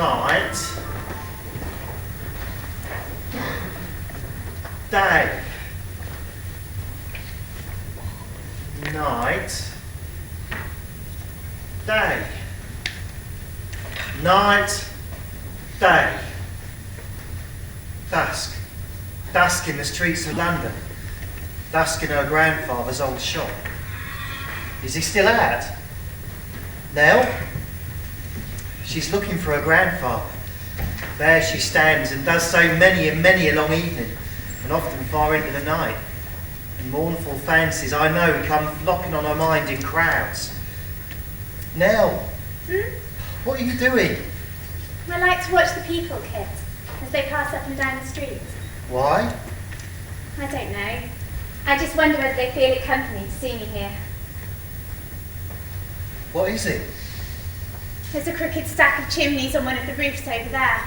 night, day, night, day, night, day, dusk, dusk in the streets of London, dusk in her grandfather's old shop. Is he still out? Nell? She's looking for her grandfather. There she stands and does so many and many a long evening, and often far into the night. And mournful fancies, I know, come knocking on her mind in crowds. Nell, what are you doing? I like to watch the people, Kit, as they pass up and down the street. Why? I don't know. I just wonder whether they feel it company to see me here. What is it? There's a crooked stack of chimneys on one of the roofs over there.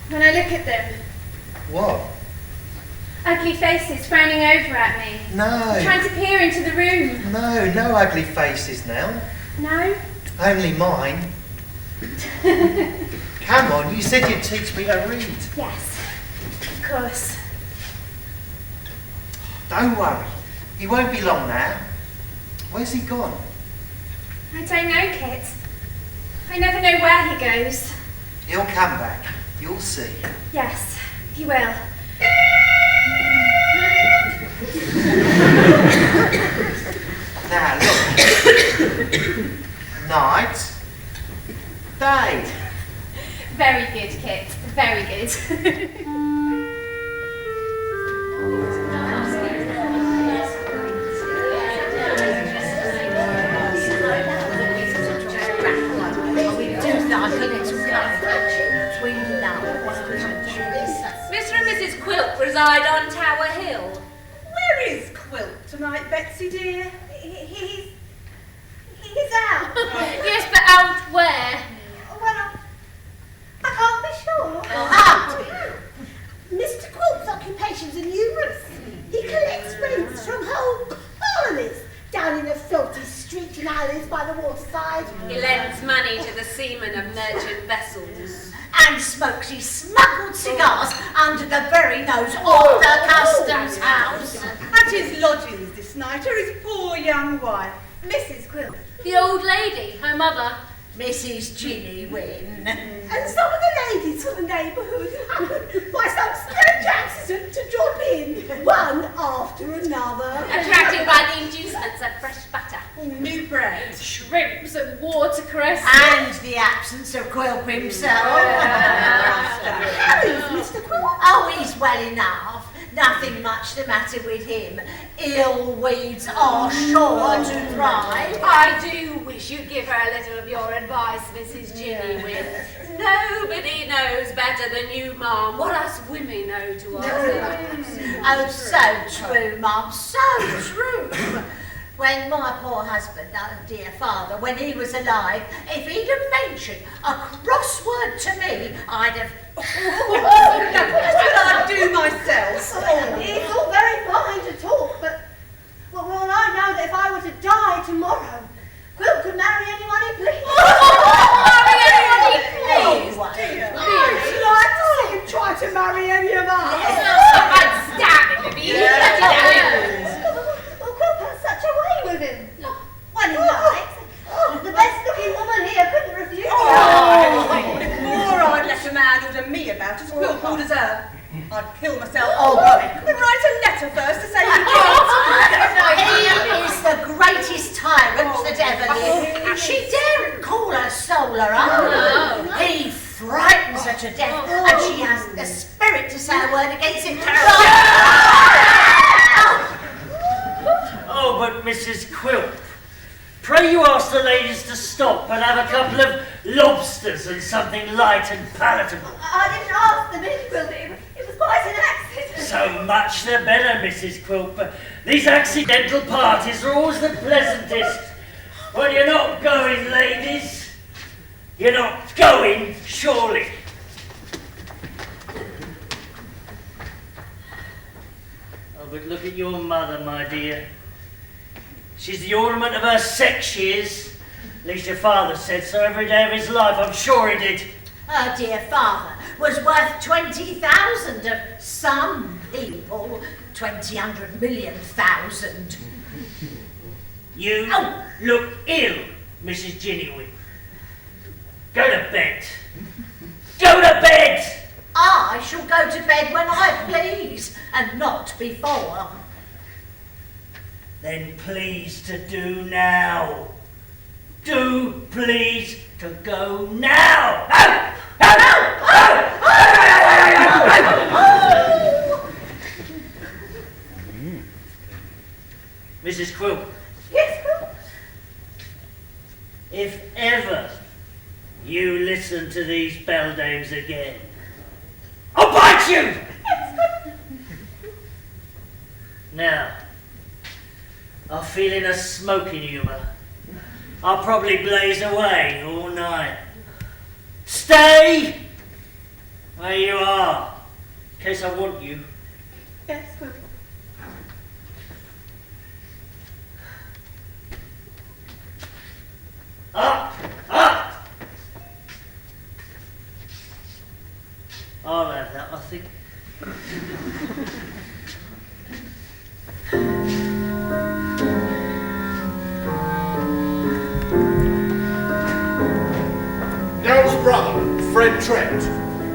When I look at them, What? ugly faces frowning over at me. No. Trying to peer into the room. No ugly faces, Nell. No? Only mine. Come on, you said you'd teach me to read. Yes, of course. Don't worry, he won't be long now. Where's he gone? I don't know, Kit. I never know where he goes. He'll come back, you'll see. Yes, he will. Now look. Night. Day. Very good, Kit. Very good. Mr. and Mrs. Quilp reside on Tower Hill. Where is Quilp tonight, Betsy dear? He's out. Yes, but out where? Well, I can't be sure. Out! Mr. Quilp's occupations are numerous. He collects rents from whole colonies down in the filthy streets and alleys by the waterside. He lends money to the seamen of merchant vessels. And smokes his smuggled cigars under the very nose of the customs house. At his lodgings this night are his poor young wife, Mrs. Quilp. The old lady, her mother. Mrs. Ginny Wynn. And some of the ladies from the neighbourhood happened by some strange accident to drop in, one after another. Attracted by the inducements of fresh butter, New bread. shrimps and watercress. And the absence of Quilp himself. How is Mr. Quilp? Oh, he's well enough. Nothing much the matter with him. Ill weeds are sure to thrive. I do wish you'd give her a little of your advice, Mrs. Ginny Wynn. Nobody knows better than you, Ma'am, what us women owe to ourselves. Oh, so true, Mum, so true. When my poor husband, dear father, when he was alive, if he'd have mentioned a crossword to me, I'd have... What should I do myself? It's all very fine to talk, but well, I know that if I were to die tomorrow, Quilp could marry anyone he pleased. Marry anyone he pleased. I'd like to see him try to marry any of us. I'd stab him if he Well, Quilp has such a way with him. When he likes, the best-looking woman here couldn't refuse. Before I'd let a man order me about as Quilp orders her, I'd kill myself. But write a letter first to say he He is the greatest tyrant that ever lived. She daren't call her soul her own. He frightens her to death, and she has the spirit to say a word against him. Oh, but Mrs. Quilp, pray you ask the ladies to stop and have a couple of lobsters and something light and palatable. I didn't ask them in, Quilp. It was quite an accident. So much the better, Mrs. Quilp. These accidental parties are always the pleasantest. Well, you're not going, ladies. You're not going, surely. Oh, but look at your mother, my dear. She's the ornament of her sex, she is. At least your father said so every day of his life. I'm sure he did. Her dear father was worth 20,000 of some people. 20 million thousand. You look ill, Mrs. Jinnywig. Go to bed. Go to bed! I shall go to bed when I please, and not before. Then please to do now. Do please to go now. Mrs. Quilp. Yes, Quilp. If ever you listen to these beldames again, I'll bite you! Now, I'm feeling a smoking humour. I'll probably blaze away all night. Stay where you are, in case I want you. Yes, Quilp. Up! Up! I'll have that, I think. Nell's brother, Fred Trent,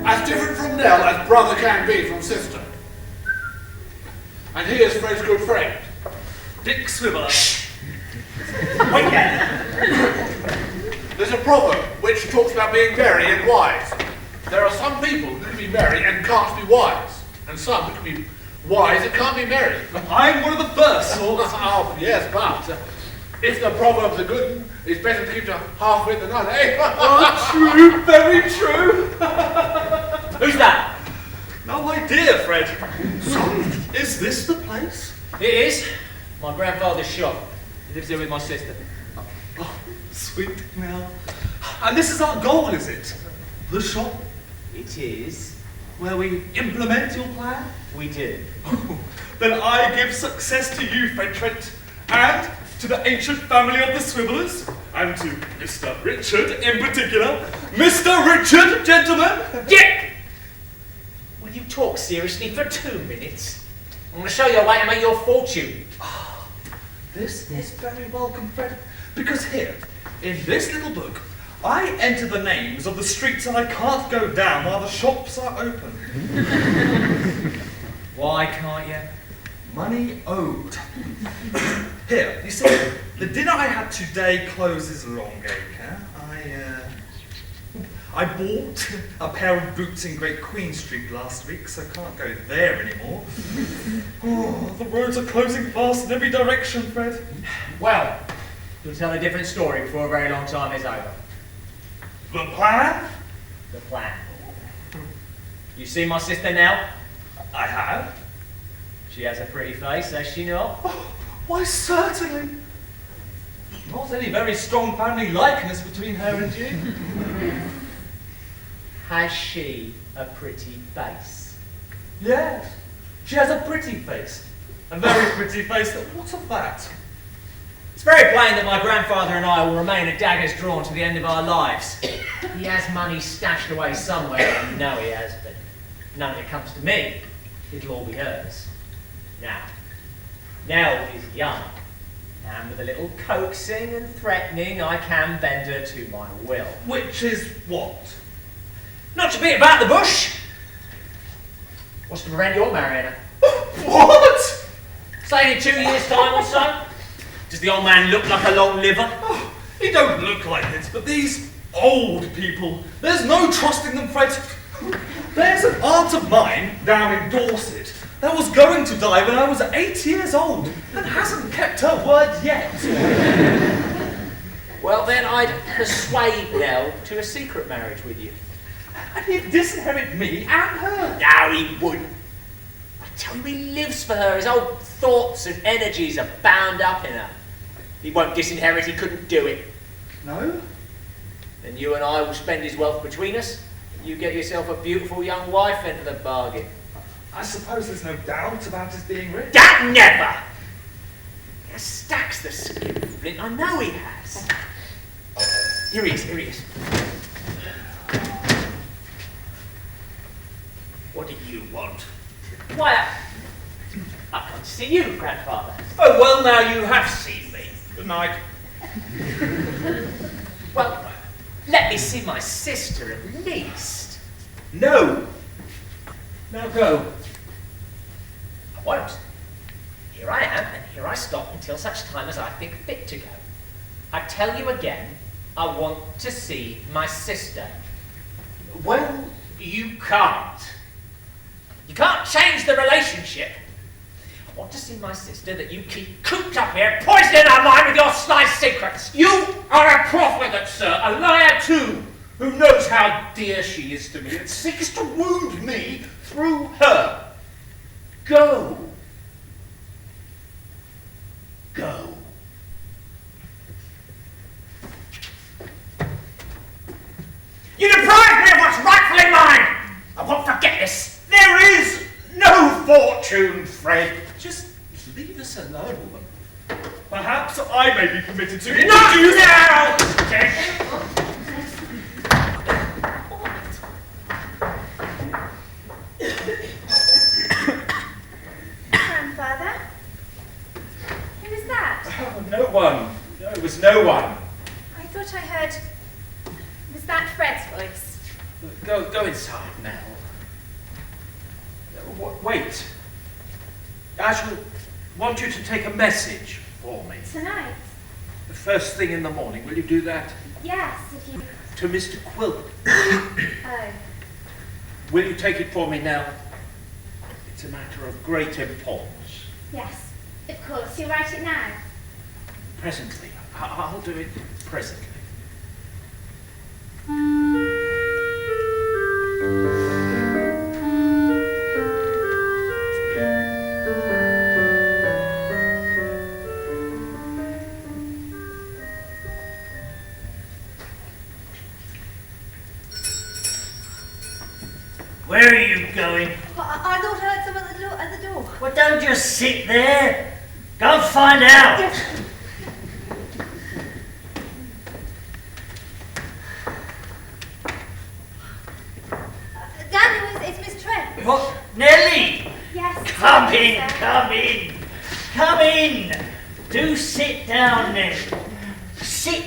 as different from Nell as brother can be from sister. And he is Fred's good friend, Dick Swiveller. Wait there. There's a proverb which talks about being merry and wise. There are some people who can be merry and can't be wise, and some who can be wise and can't be merry. I'm one of the first sort. Oh, yes, but if the proverb's a good one, it's better to keep to half wit than none, eh? Oh, true, very true. Who's that? No idea, Fred. Son, is this the place? It is. My grandfather's shop. He lives here with my sister. Oh, sweet now. And this is our goal, is it? The shop? It is. Where we implement your plan? We do. Oh, then I give success to you, Fred Trent, and to the ancient family of the Swivellers, and to Mr. Richard in particular. Mr. Richard, gentlemen! Dick! Will you talk seriously for 2 minutes? I'm going to show you a way to make your fortune. Oh, this is very welcome, Fred, because here, in this little book, I enter the names of the streets that I can't go down while the shops are open. Why can't you? Money owed. Here, you see, the dinner I had today closes Longacre. I bought a pair of boots in Great Queen Street last week, so I can't go there anymore. Oh, the roads are closing fast in every direction, Fred. Well, you'll tell a different story before a very long time is over. The plan? The plan. You see my sister now? I have. She has a pretty face, has she not? Oh, why, certainly. Not any very strong family likeness between her and you. Has she a pretty face? Yes, she has a pretty face. A very pretty face. What of that? It's very plain that my grandfather and I will remain at daggers drawn to the end of our lives. He has money stashed away somewhere, I know he has, but none of it comes to me. It'll all be hers. Now, Nell is young, and with a little coaxing and threatening, I can bend her to my will. Which is what? Not to beat about the bush. What's to prevent your marrying her? What? Say in 2 years' time or so. Does the old man look like a long liver? Oh, he don't look like it, but these old people, there's no trusting them, Fred. There's an aunt of mine down in Dorset that was going to die when I was 8 years old and hasn't kept her word yet. Well, then I'd persuade Nell to a secret marriage with you. And he'd disinherit me and her. No, he wouldn't. I tell you, he lives for her. His old thoughts and energies are bound up in her. He won't disinherit, he couldn't do it. No? Then you and I will spend his wealth between us. You get yourself a beautiful young wife into the bargain. I suppose there's no doubt about his being rich. That never! He stacks the skin flint, I know he has. Here he is. What do you want? Why, I've come to see you, Grandfather. Oh, well, now you have seen me. Good night. Well, let me see my sister at least. No. Now go. I won't. Here I am, and here I stop until such time as I think fit to go. I tell you again, I want to see my sister. Well, you can't. You can't change the relationship. I want to see my sister that you keep cooped up here, poisoning our mind with your sly secrets. You are a profligate, sir, a liar too, who knows how dear she is to me and seeks to wound me through her. Go. Go. You deprive me of what's rightfully mine! I won't forget this. There is no fortune, Fred. Just leave us alone. Perhaps I may be permitted to Not introduce... now! Grandfather? Who was that? Oh, no one. No, it was no one. I thought I heard... Was that Fred's voice? Go inside now. Wait. I shall want you to take a message for me. Tonight? The first thing in the morning. Will you do that? Yes, if you... To Mr. Quilp. Oh. Will you take it for me now? It's a matter of great importance. Yes, of course. You'll write it now. Presently. I'll do it presently. Where are you going? I thought I heard someone at the door. Well, don't just sit there. Go and find out. Daniel, it's Miss Trent. What? Nellie! Yes. Come sorry, in, sir. come in. Come in. Do sit down, Nellie. Sit.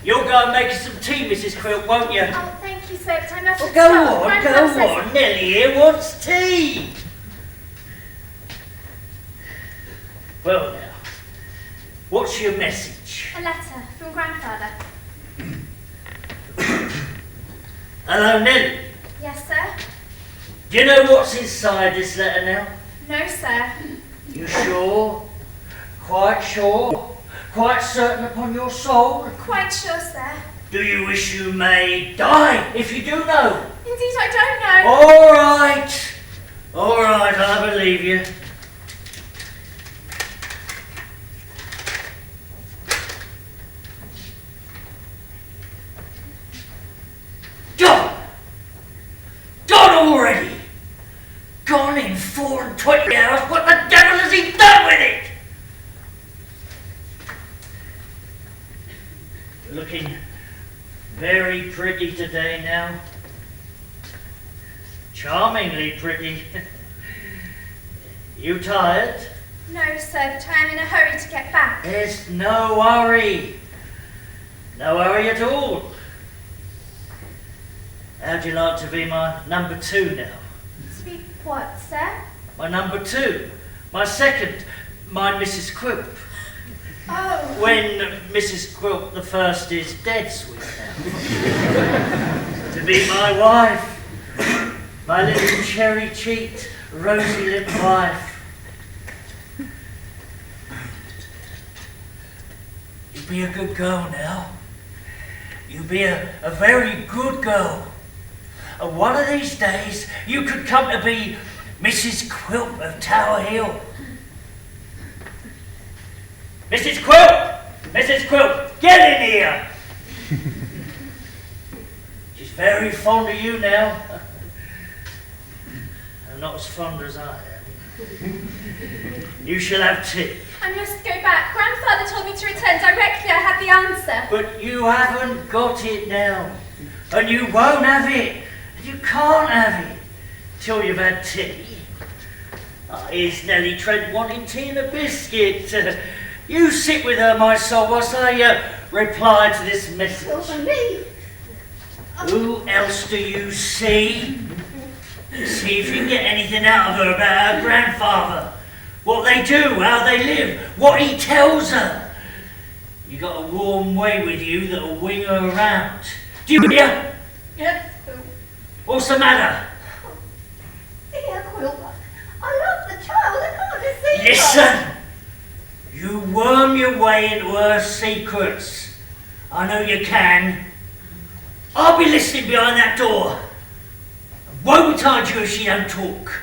You'll go and make us some tea, Mrs. Quilp, won't you? Oh, thank you, sir, but I must Well, go on, Grandpa go says- on. Nellie here wants tea. Well, now, what's your message? A letter from Grandfather. Hello, Nellie. Yes, sir? Do you know what's inside this letter now? No, sir. You sure? Quite sure? Quite certain upon your soul? Quite sure, sir. Do you wish you may die if you do know? Indeed, I don't know. All right. All right, I believe you. Gone! Gone already! Gone in 24 hours? What the devil has he done with it? You're looking very pretty today now. Charmingly pretty. You tired? No, sir, but I am in a hurry to get back. There's no hurry. No hurry at all. How'd you like to be my number 2 now? To be what, sir? My number 2. My second. My Mrs. Quilp. Oh. When Mrs. Quilp the first is dead, sweet now. To be my wife. My little cherry-cheeked, rosy-lipped wife. You be a good girl now. You be a very good girl. And one of these days, you could come to be Mrs. Quilp of Tower Hill. Mrs. Quilp! Mrs. Quilp, get in here! She's very fond of you now. And not as fond as I am. You shall have tea. I must go back. Grandfather told me to return directly I had the answer. But you haven't got it now. And you won't have it. And you can't have it till you've had tea. Here's Nellie Trent wanting tea and a biscuit. You sit with her, my soul, whilst I reply to this message. Not for me. Who else do you see? See if you can get anything out of her about her grandfather. What they do, how they live, what he tells her. You got a warm way with you that'll wing her around. Do you hear? Yes. What's the matter? Dear Quilp, I love the child. I can't deceive her. Listen! You worm your way into her secrets. I know you can. I'll be listening behind that door. I won't charge you if she don't talk.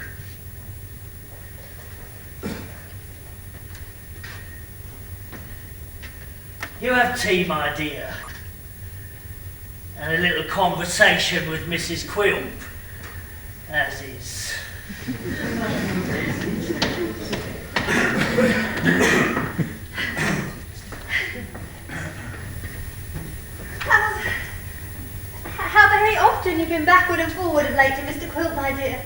You have tea, my dear, and a little conversation with Mrs. Quilp, as is. How very often you've been backward and forward of late to Mr. Quilp, my dear.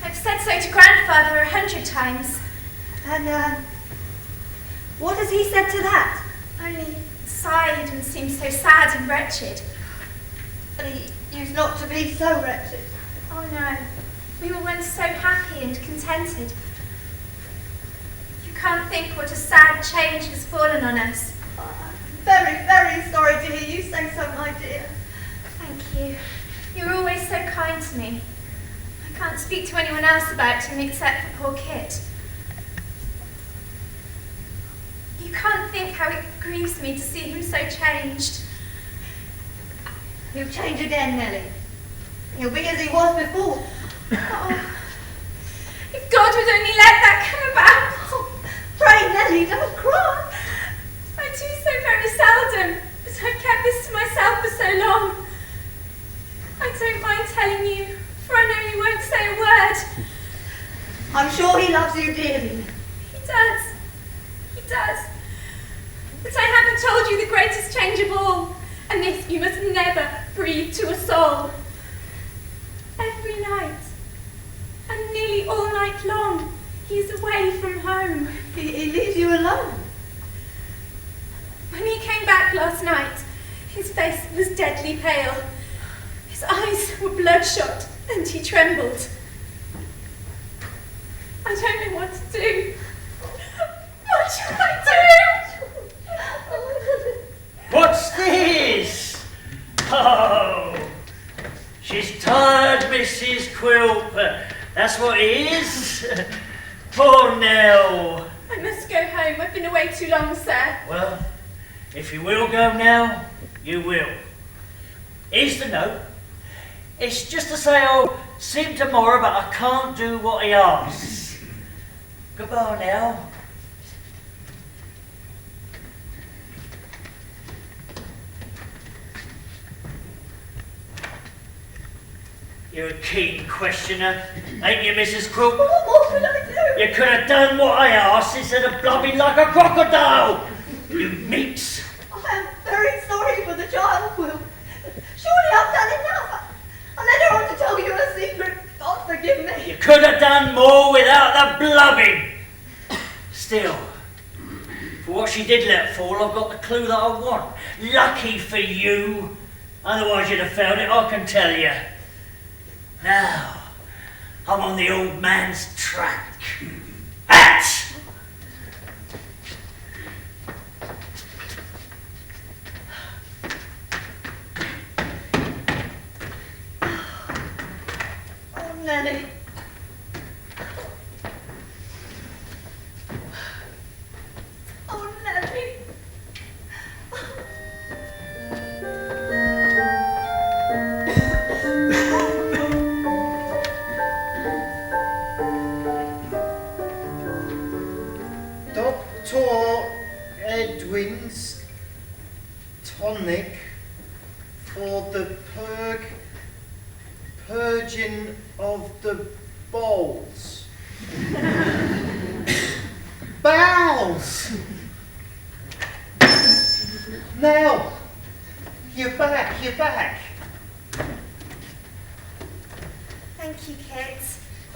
I've said so to grandfather 100 times. And, what has he said to that? Only sighed and seemed so sad and wretched. But he used not to be so wretched. Oh no, we were once so happy and contented. You can't think what a sad change has fallen on us. Oh, I'm very, very sorry to hear you say so, my dear. Thank you. You're always so kind to me. I can't speak to anyone else about him except for poor Kit. You can't think how it grieves me to see him so changed. He'll change again, Nellie. He'll be as he was before. Oh, if God would only let that come about. Oh, pray, Nellie, don't cry. I do so very seldom, but I've kept this to myself for so long. I don't mind telling you, for I know you won't say a word. I'm sure he loves you dearly. He does. He does. But I haven't told you the greatest change of all, and this you must never breathe to a soul. Every night, and nearly all night long, he is away from home. He leaves you alone. When he came back last night, his face was deadly pale. His eyes were bloodshot, and he trembled. I don't know what to do. What should I do? What's this? Oh, she's tired, Mrs. Quilp. That's what it is. Poor Nell. I must go home. I've been away too long, sir. Well, if you will go now, you will. Here's the note. It's just to say I'll see him tomorrow, but I can't do what he asks. Goodbye now. You're a keen questioner, ain't you, Mrs. Quilp? What more can I do? You could have done what I asked instead of blubbing like a crocodile. You minx. I am very sorry for the child, Quilp. Surely I've done enough. I led her on to tell you a secret. God forgive me. You could have done more without the blubbing. Still, for what she did let fall, I've got the clue that I want. Lucky for you. Otherwise you'd have found it, I can tell you. Now, I'm on the old man's track. Hat! Oh, Nellie. Oh, Nellie. Dr. Edwin's tonic for the purging of the bowels. Bowels! Nell! You're back, you're back. Thank you, Kit.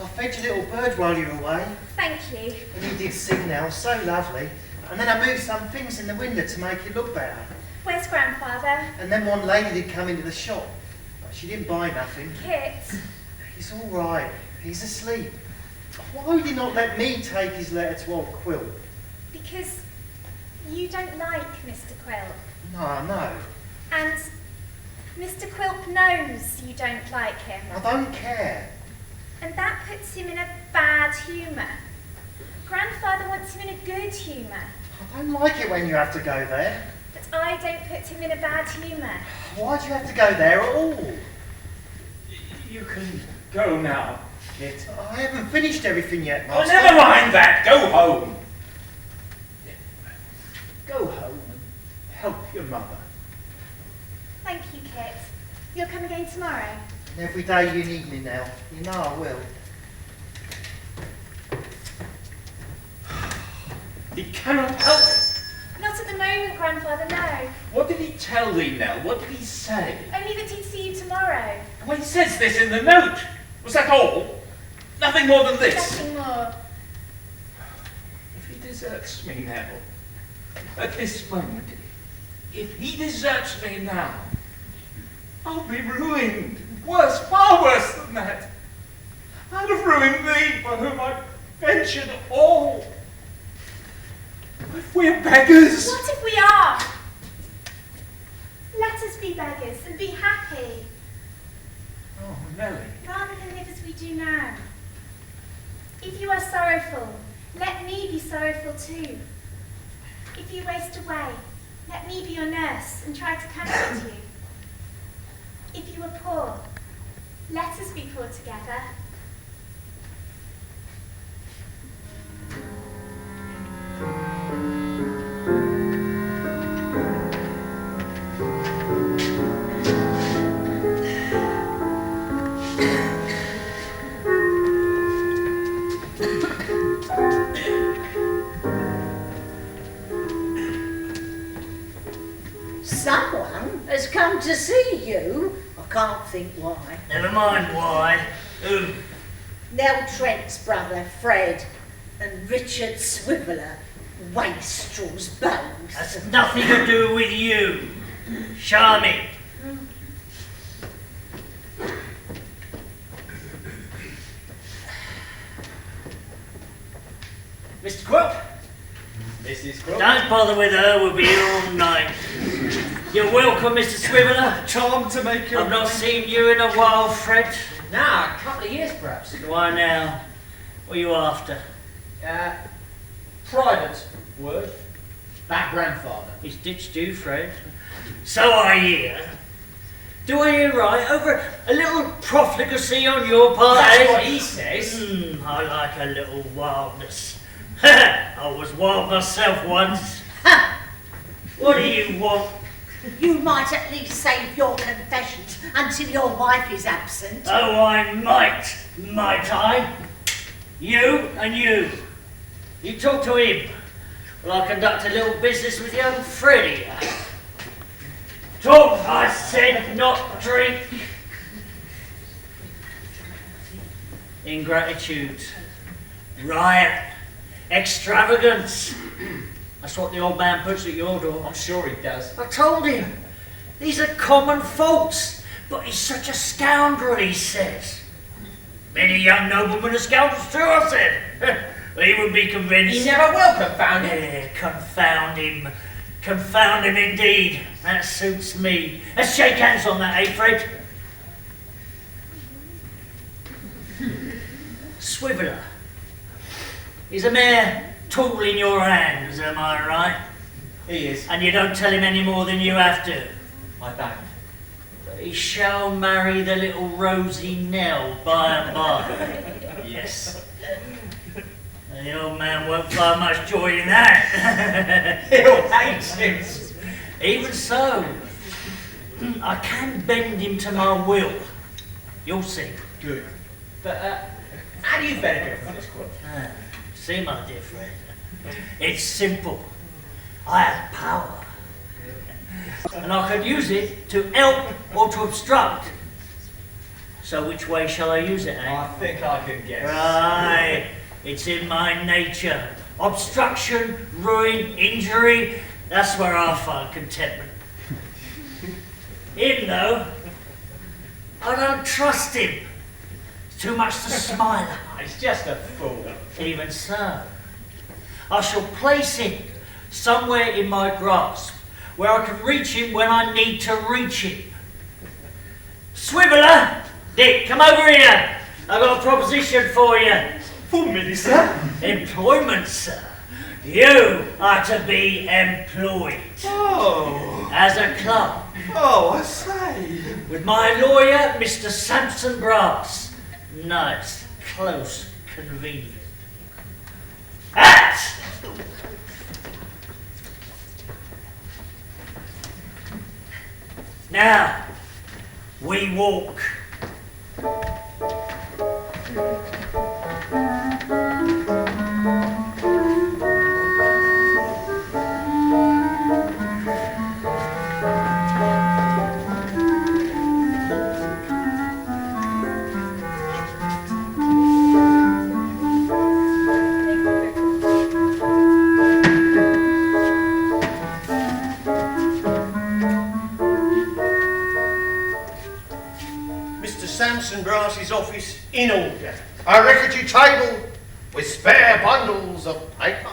I fed your little bird while you were away. Thank you. And he did sing, Nell, so lovely. And then I moved some things in the window to make it look better. Where's Grandfather? And then one lady did come into the shop. But she didn't buy nothing. Kit. He's all right. He's asleep. Why would he not let me take his letter to old Quilp? Because you don't like Mr. Quilp. No. And Mr. Quilp knows you don't like him. I don't care. And that puts him in a bad humour. Grandfather wants him in a good humour. I don't like it when you have to go there. But I don't put him in a bad humour. Why do you have to go there at all? You can go now, Kit. I haven't finished everything yet, Oh, Master. never mind that. Go home. Go home and help your mother. Thank you, Kit. You'll come again tomorrow? And every day you need me now. You know I will. He cannot help it. Not at the moment, Grandfather, no. What did he tell thee, Nell? What did he say? Only that he'd see you tomorrow. Well, he says this in the note. Was that all? Nothing more than this? Nothing more. If he deserts me now, at this moment, if he deserts me now, I'll be ruined. Worse, far worse than that. I'd have ruined thee, for whom I ventured all. If we're beggars. What if we are? Let us be beggars and be happy, Oh, Nelly. rather than live as we do now. If you are sorrowful, let me be sorrowful too. If you waste away, let me be your nurse and try to comfort you. If you are poor, let us be poor together. Someone has come to see you. I can't think why. Never mind why. Who? Nell Trent's brother, Fred, and Richard Swiveller, Wastrel's bones. That's nothing to do with you. Show me. Mr. Quilp? Mrs. Quilp? Don't bother with her, we'll be here all night. You're welcome, Mr. Swiveller. Charmed to make your I've not seen you in a while, Fred. Nah, a couple of years perhaps. Why now? What are you after? Private word. That grandfather. He's ditched you, Fred. So I hear. Do I hear right? Over a little profligacy on your part, That's eh? what he says. I like a little wildness. I was wild myself once. What do you want? You might at least save your confessions until your wife is absent. Oh, I might I? You and you. You talk to him. Well, I'll conduct a little business with young Freddie. Talk, I said, not drink. Ingratitude, riot, extravagance. That's what the old man puts at your door. I'm sure he does. I told him. These are common faults. But he's such a scoundrel, he says. Many young noblemen are scoundrels too, I said. He would be convinced. He never will confound him. Yeah, confound him. Confound him indeed. That suits me. Let's shake hands on that, eh, Fred? Swiveller. He's a mere tool in your hands, am I right? He is. And you don't tell him any more than you have to. I don't. But he shall marry the little rosy Nell by and by. Yes. And the old man won't find much joy in that. He'll hate it. Even so, I can bend him to my will. You'll see. Good. But, how do you benefit from this, Quilp? See, my dear friend, it's simple. I have power. and I could use it to help or to obstruct. So which way shall I use it, eh? I think I can guess. Right, it's in my nature. Obstruction, ruin, injury, that's where I find contentment. Him, though, I don't trust him. It's too much to smile at. He's just a fool. Even so, I shall place him somewhere in my grasp, where I can reach him when I need to reach him. Swiveller! Dick, come over here. I've got a proposition for you. For me, sir? Employment, sir. You are to be employed. Oh. As a clerk. Oh, I say. With my lawyer, Mr. Sampson Brass. Nice, close, convenient. Hat! Now, we walk. Sampson Brass's office in order. A rickety table with spare bundles of paper.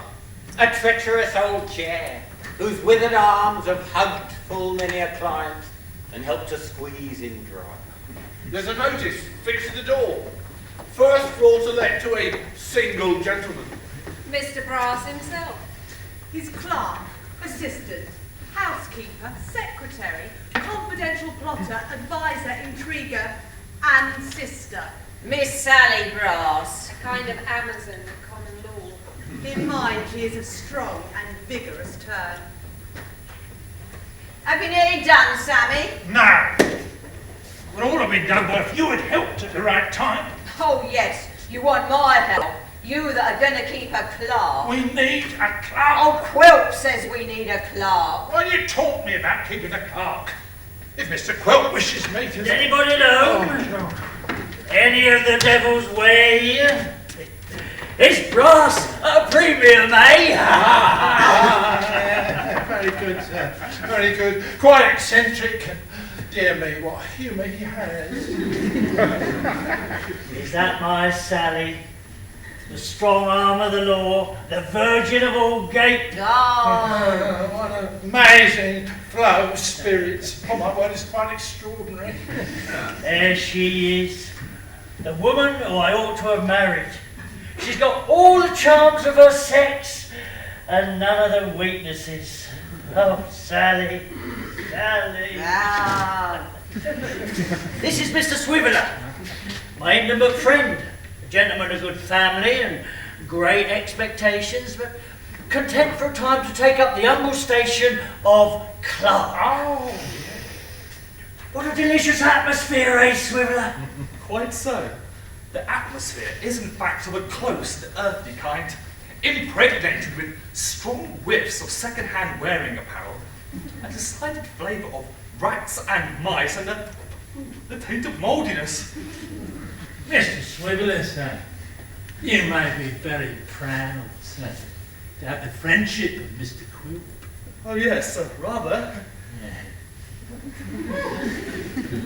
A treacherous old chair, whose withered arms have hugged full many a client and helped to squeeze in dry. There's a notice fixed to the door. First floor to let to a single gentleman. Mr. Brass himself. His clerk, assistant, housekeeper, secretary, confidential plotter, advisor, intriguer, and sister. Miss Sally Brass. A kind of Amazon of common law. In mind, she is a strong and vigorous turn. Have you nearly done, Sammy? No. Would all have been done, but if you had helped at the right time. Oh, yes. You want my help. You that are going to keep a clerk. We need a clerk. Oh, Quilp says we need a clerk. Why you taught me about keeping a clerk? If Mr. Quilp wishes me to... Does anybody know any of the devil's way here? It's brass at a premium, eh? Very good, sir. Very good. Quite eccentric. Dear me, what humour he has. Is that my Sally? The strong arm of the law, the virgin of all gate. Oh. What an amazing flow of spirits. Oh my word, it's quite extraordinary. There she is, the woman who I ought to have married. She's got all the charms of her sex and none of the weaknesses. Oh, Sally, Sally. Ah. This is Mr. Swiveller, my intimate friend. Gentleman of good family and great expectations, but content for a time to take up the humble station of clerk. Oh, what a delicious atmosphere, eh, Swiveller? Quite so. The atmosphere is in fact of a close, the earthy kind, impregnated with strong whiffs of second-hand wearing apparel, a decided flavour of rats and mice, and the taint of mouldiness. Mr. Swiveller, sir, you may be very proud, sir, to have the friendship of Mr. Quilp. Oh yes, rather.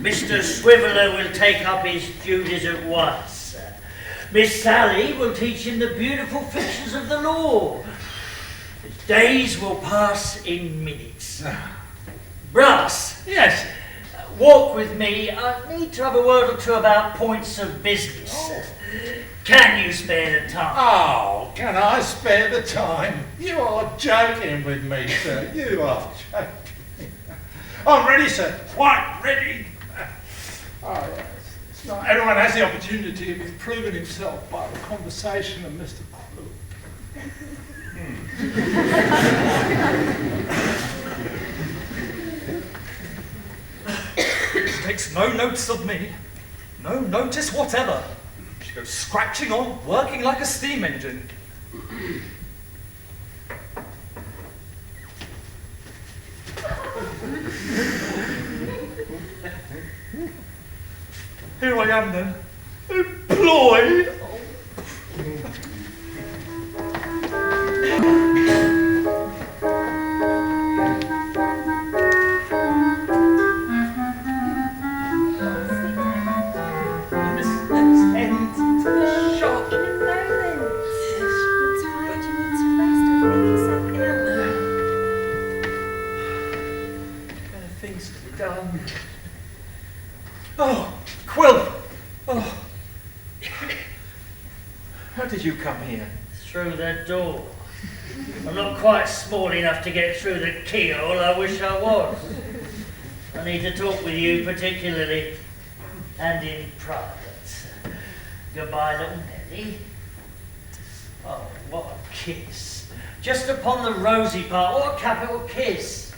Mr. Swiveller will take up his duties at once. Miss Sally will teach him the beautiful fictions of the law. The days will pass in minutes. Brass. Yes. Walk with me. I need to have a word or two about points of business. Oh. Can you spare the time? Oh, can I spare the time? You are joking with me, sir. You are joking. I'm ready, sir. Quite ready. Oh, yes. It's not everyone has the opportunity of improving himself by the conversation of Mr. Quilp. She takes no notice of me, no notice whatever. She goes scratching on, working like a steam engine. here I am then, employed. Oh, Quilp! Oh. How did you come here? Through the door. I'm not quite small enough to get through the keyhole. I wish I was. I need to talk with you particularly, and in private. Goodbye, little Nelly. Oh, what a kiss. Just upon the rosy part. What a capital kiss.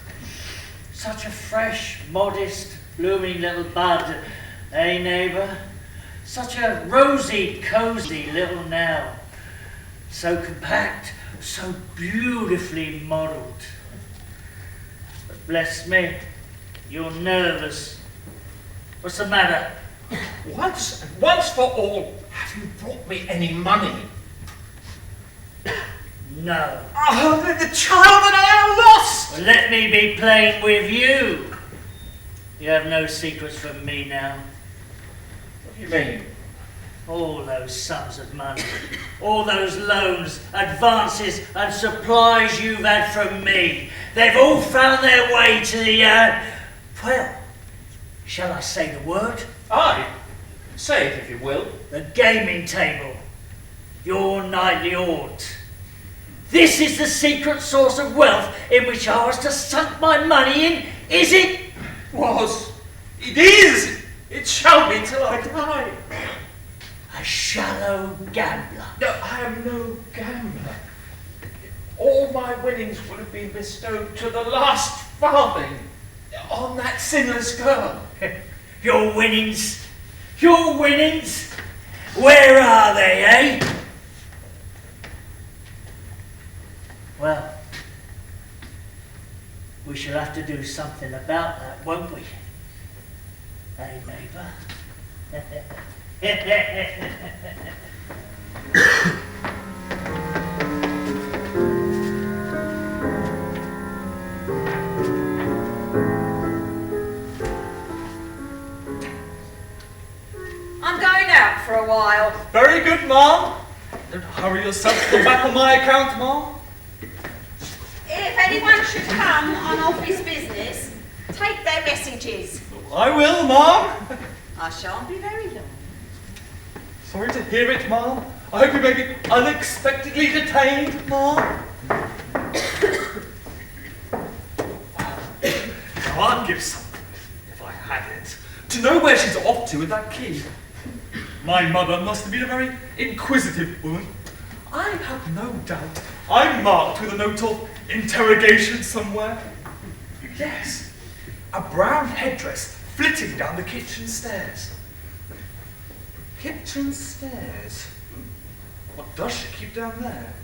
Such a fresh, modest, blooming little bud, eh, neighbour? Such a rosy, cosy little Nell. So compact, so beautifully modelled. But bless me, you're nervous. What's the matter? Once for all, have you brought me any money? No. Oh, the child that I am lost! Well, let me be plain with you. You have no secrets from me now. What do you mean? All those sums of money, all those loans, advances and supplies you've had from me, they've all found their way to the, well, shall I say the word? Aye. Say it if you will. The gaming table. Your nightly haunt. This is the secret source of wealth in which I was to sunk my money in, is it? Was. It is. It shall be till I die. A shallow gambler. No, I am no gambler. All my winnings would have been bestowed to the last farthing on that sinless girl. Your winnings? Your winnings? Where are they, eh? Well, we shall have to do something about that, won't we? Eh, neighbour? I'm going out for a while. Very good, Mom. Don't hurry yourself to come back on my account, Mom. If anyone should come on office business, take their messages. I will, Mom. I shan't be very long. Sorry to hear it, Mom. I hope you may be unexpectedly detained, Mom. Now, I'd give something, if I had it, to know where she's off to with that key. My mother must have been a very inquisitive woman. I have no doubt I'm marked with a note of interrogation somewhere. Yes, a brown headdress flitting down the kitchen stairs. Kitchen stairs? What does she keep down there?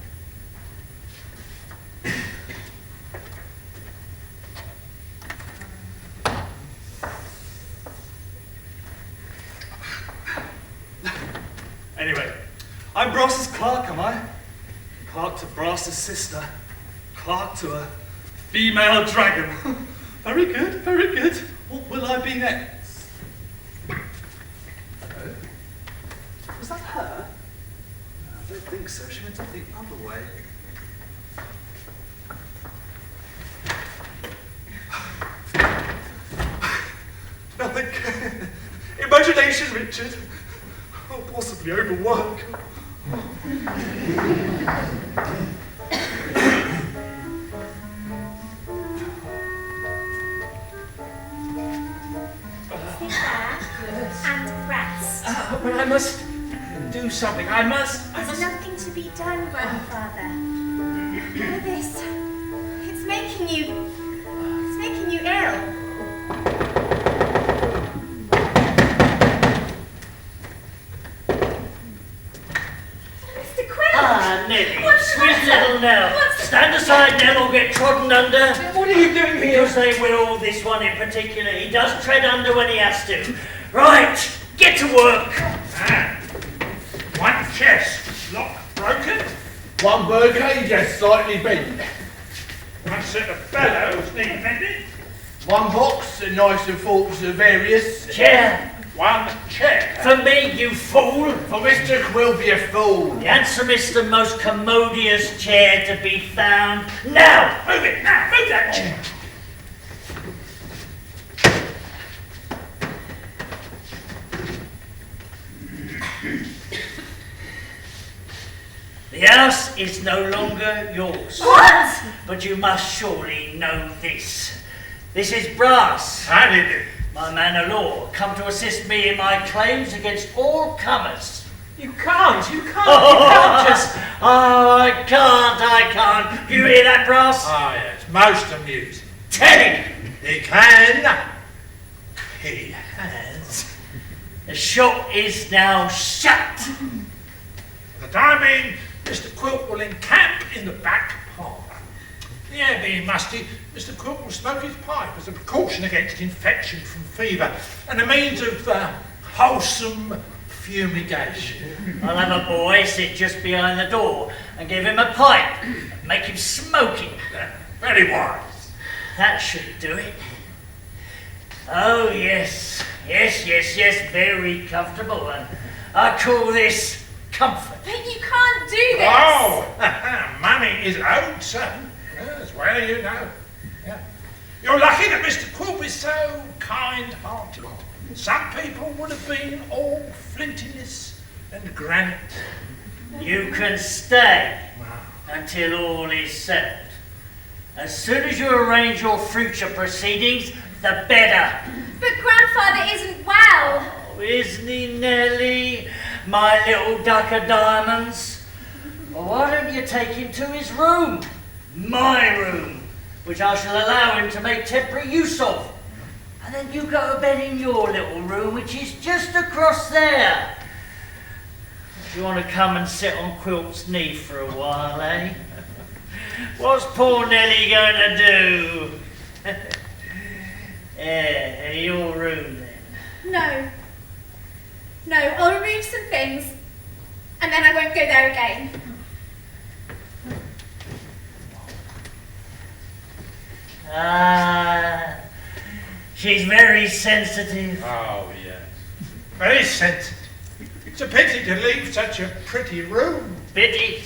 Anyway, I'm Brass's clerk, am I? Clerk to Brass's sister. Clerk to a female dragon. Very good, very good. What will I be next? Hello? Was that her? No, I don't think so. She went up the other way. Nothing. Imagination, Richard. Or possibly overwork. And Brass. But I must do something. I must. There's nothing to be done, Grandfather. Look at this. It's making you ill. Ah, Nelly, sweet little Nell. Stand aside, Nell, or get trodden under. What are you doing here? Because they will, this one in particular. He does tread under when he has to. Right, Get to work. One chest, lock broken. One birdcage just slightly bent. One set of bellows need mended. One box, a knives and forks of various. Chair. One chair. For me, you fool. For Mr. Quilp, you fool. The handsomest and most commodious chair to be found. Now! Move it, now, move that chair. The house is no longer yours. What? But you must surely know this. This is Brass. How did it? My man of law, come to assist me in my claims against all comers. You can't just... Oh, I can't. Do you hear that, Brass? Ah, yes, most amusing. Tell him. He can. He has. The shop is now shut. For the time being, Mr. Quilp will encamp in the back parlour. The air being musty, Mr. Quilp will smoke his pipe as a precaution against infection from fever and a means of wholesome fumigation. I'll have a boy sit just behind the door and give him a pipe and make him smoke it. Very wise. That should do it. Oh, yes, very comfortable. And I call this comfort. But you can't do this. Oh, money is owed, son. Yes, well, you know. Yeah. You're lucky that Mr. Quilp is so kind-hearted. Some people would have been all flintiness and granite. You can stay until all is settled. As soon as you arrange your future proceedings, the better. But Grandfather isn't well. Oh, isn't he, Nelly? My little duck of diamonds. Well, why don't you take him to his room? My room, which I shall allow him to make temporary use of. And then you go to bed in your little room, which is just across there. If you want to come and sit on Quilp's knee for a while, eh? What's poor Nelly going to do? Yeah, your room then. No, I'll remove some things, and then I won't go there again. She's very sensitive. Oh, yes. Very sensitive. It's a pity to leave such a pretty room. Pity?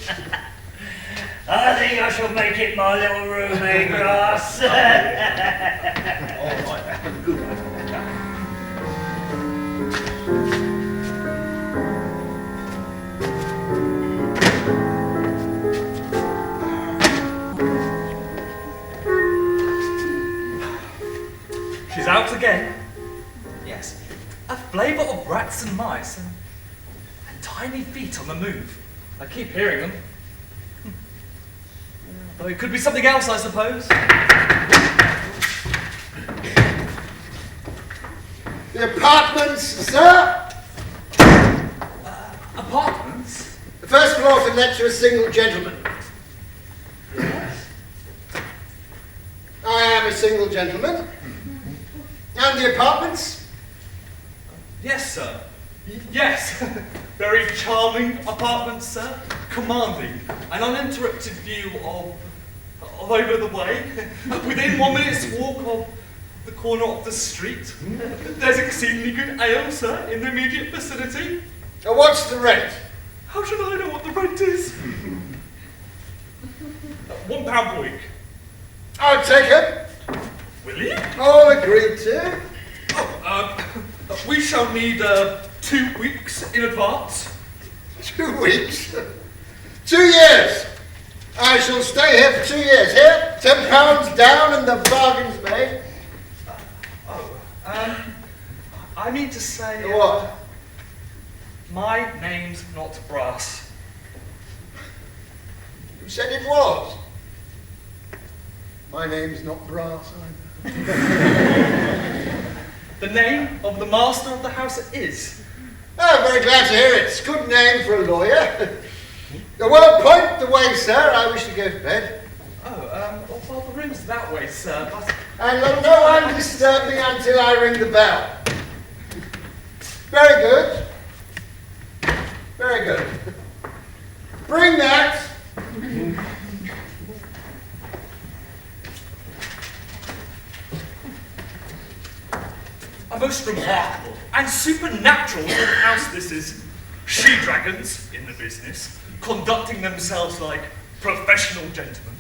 I think I shall make it my little room, eh, Grass? She's out again. Yes, a flavour of rats and mice and tiny feet on the move. I keep hearing them. Though it could be something else, I suppose. The apartments, sir? Apartments? The first floor can let to a single gentleman. Yes. I am a single gentleman. And the apartments? Yes, sir. Yes. Very charming apartments, sir. Commanding an uninterrupted view of over the way. Within 1 minute's walk of the corner of the street. There's exceedingly good ale, sir, in the immediate vicinity. What's the rent? How should I know what the rent is? £1 per week. I'll take it. Will you? All agreed to. We shall need 2 weeks in advance. 2 weeks? 2 years. I shall stay here for 2 years. Here, £10 down and the bargain's made. I mean to say... What? My name's not Brass. You said it was. My name's not Brass either. The name of the master of the house is. Oh, very glad to hear it. It's a good name for a lawyer. Well, point the way, sir. I wish to go to bed. Well, the room's that way, sir, but... And let no one disturb me until I ring the bell. Very good. Very good. Bring that. A most remarkable and supernatural little house this is. She-dragons in the business, conducting themselves like professional gentlemen.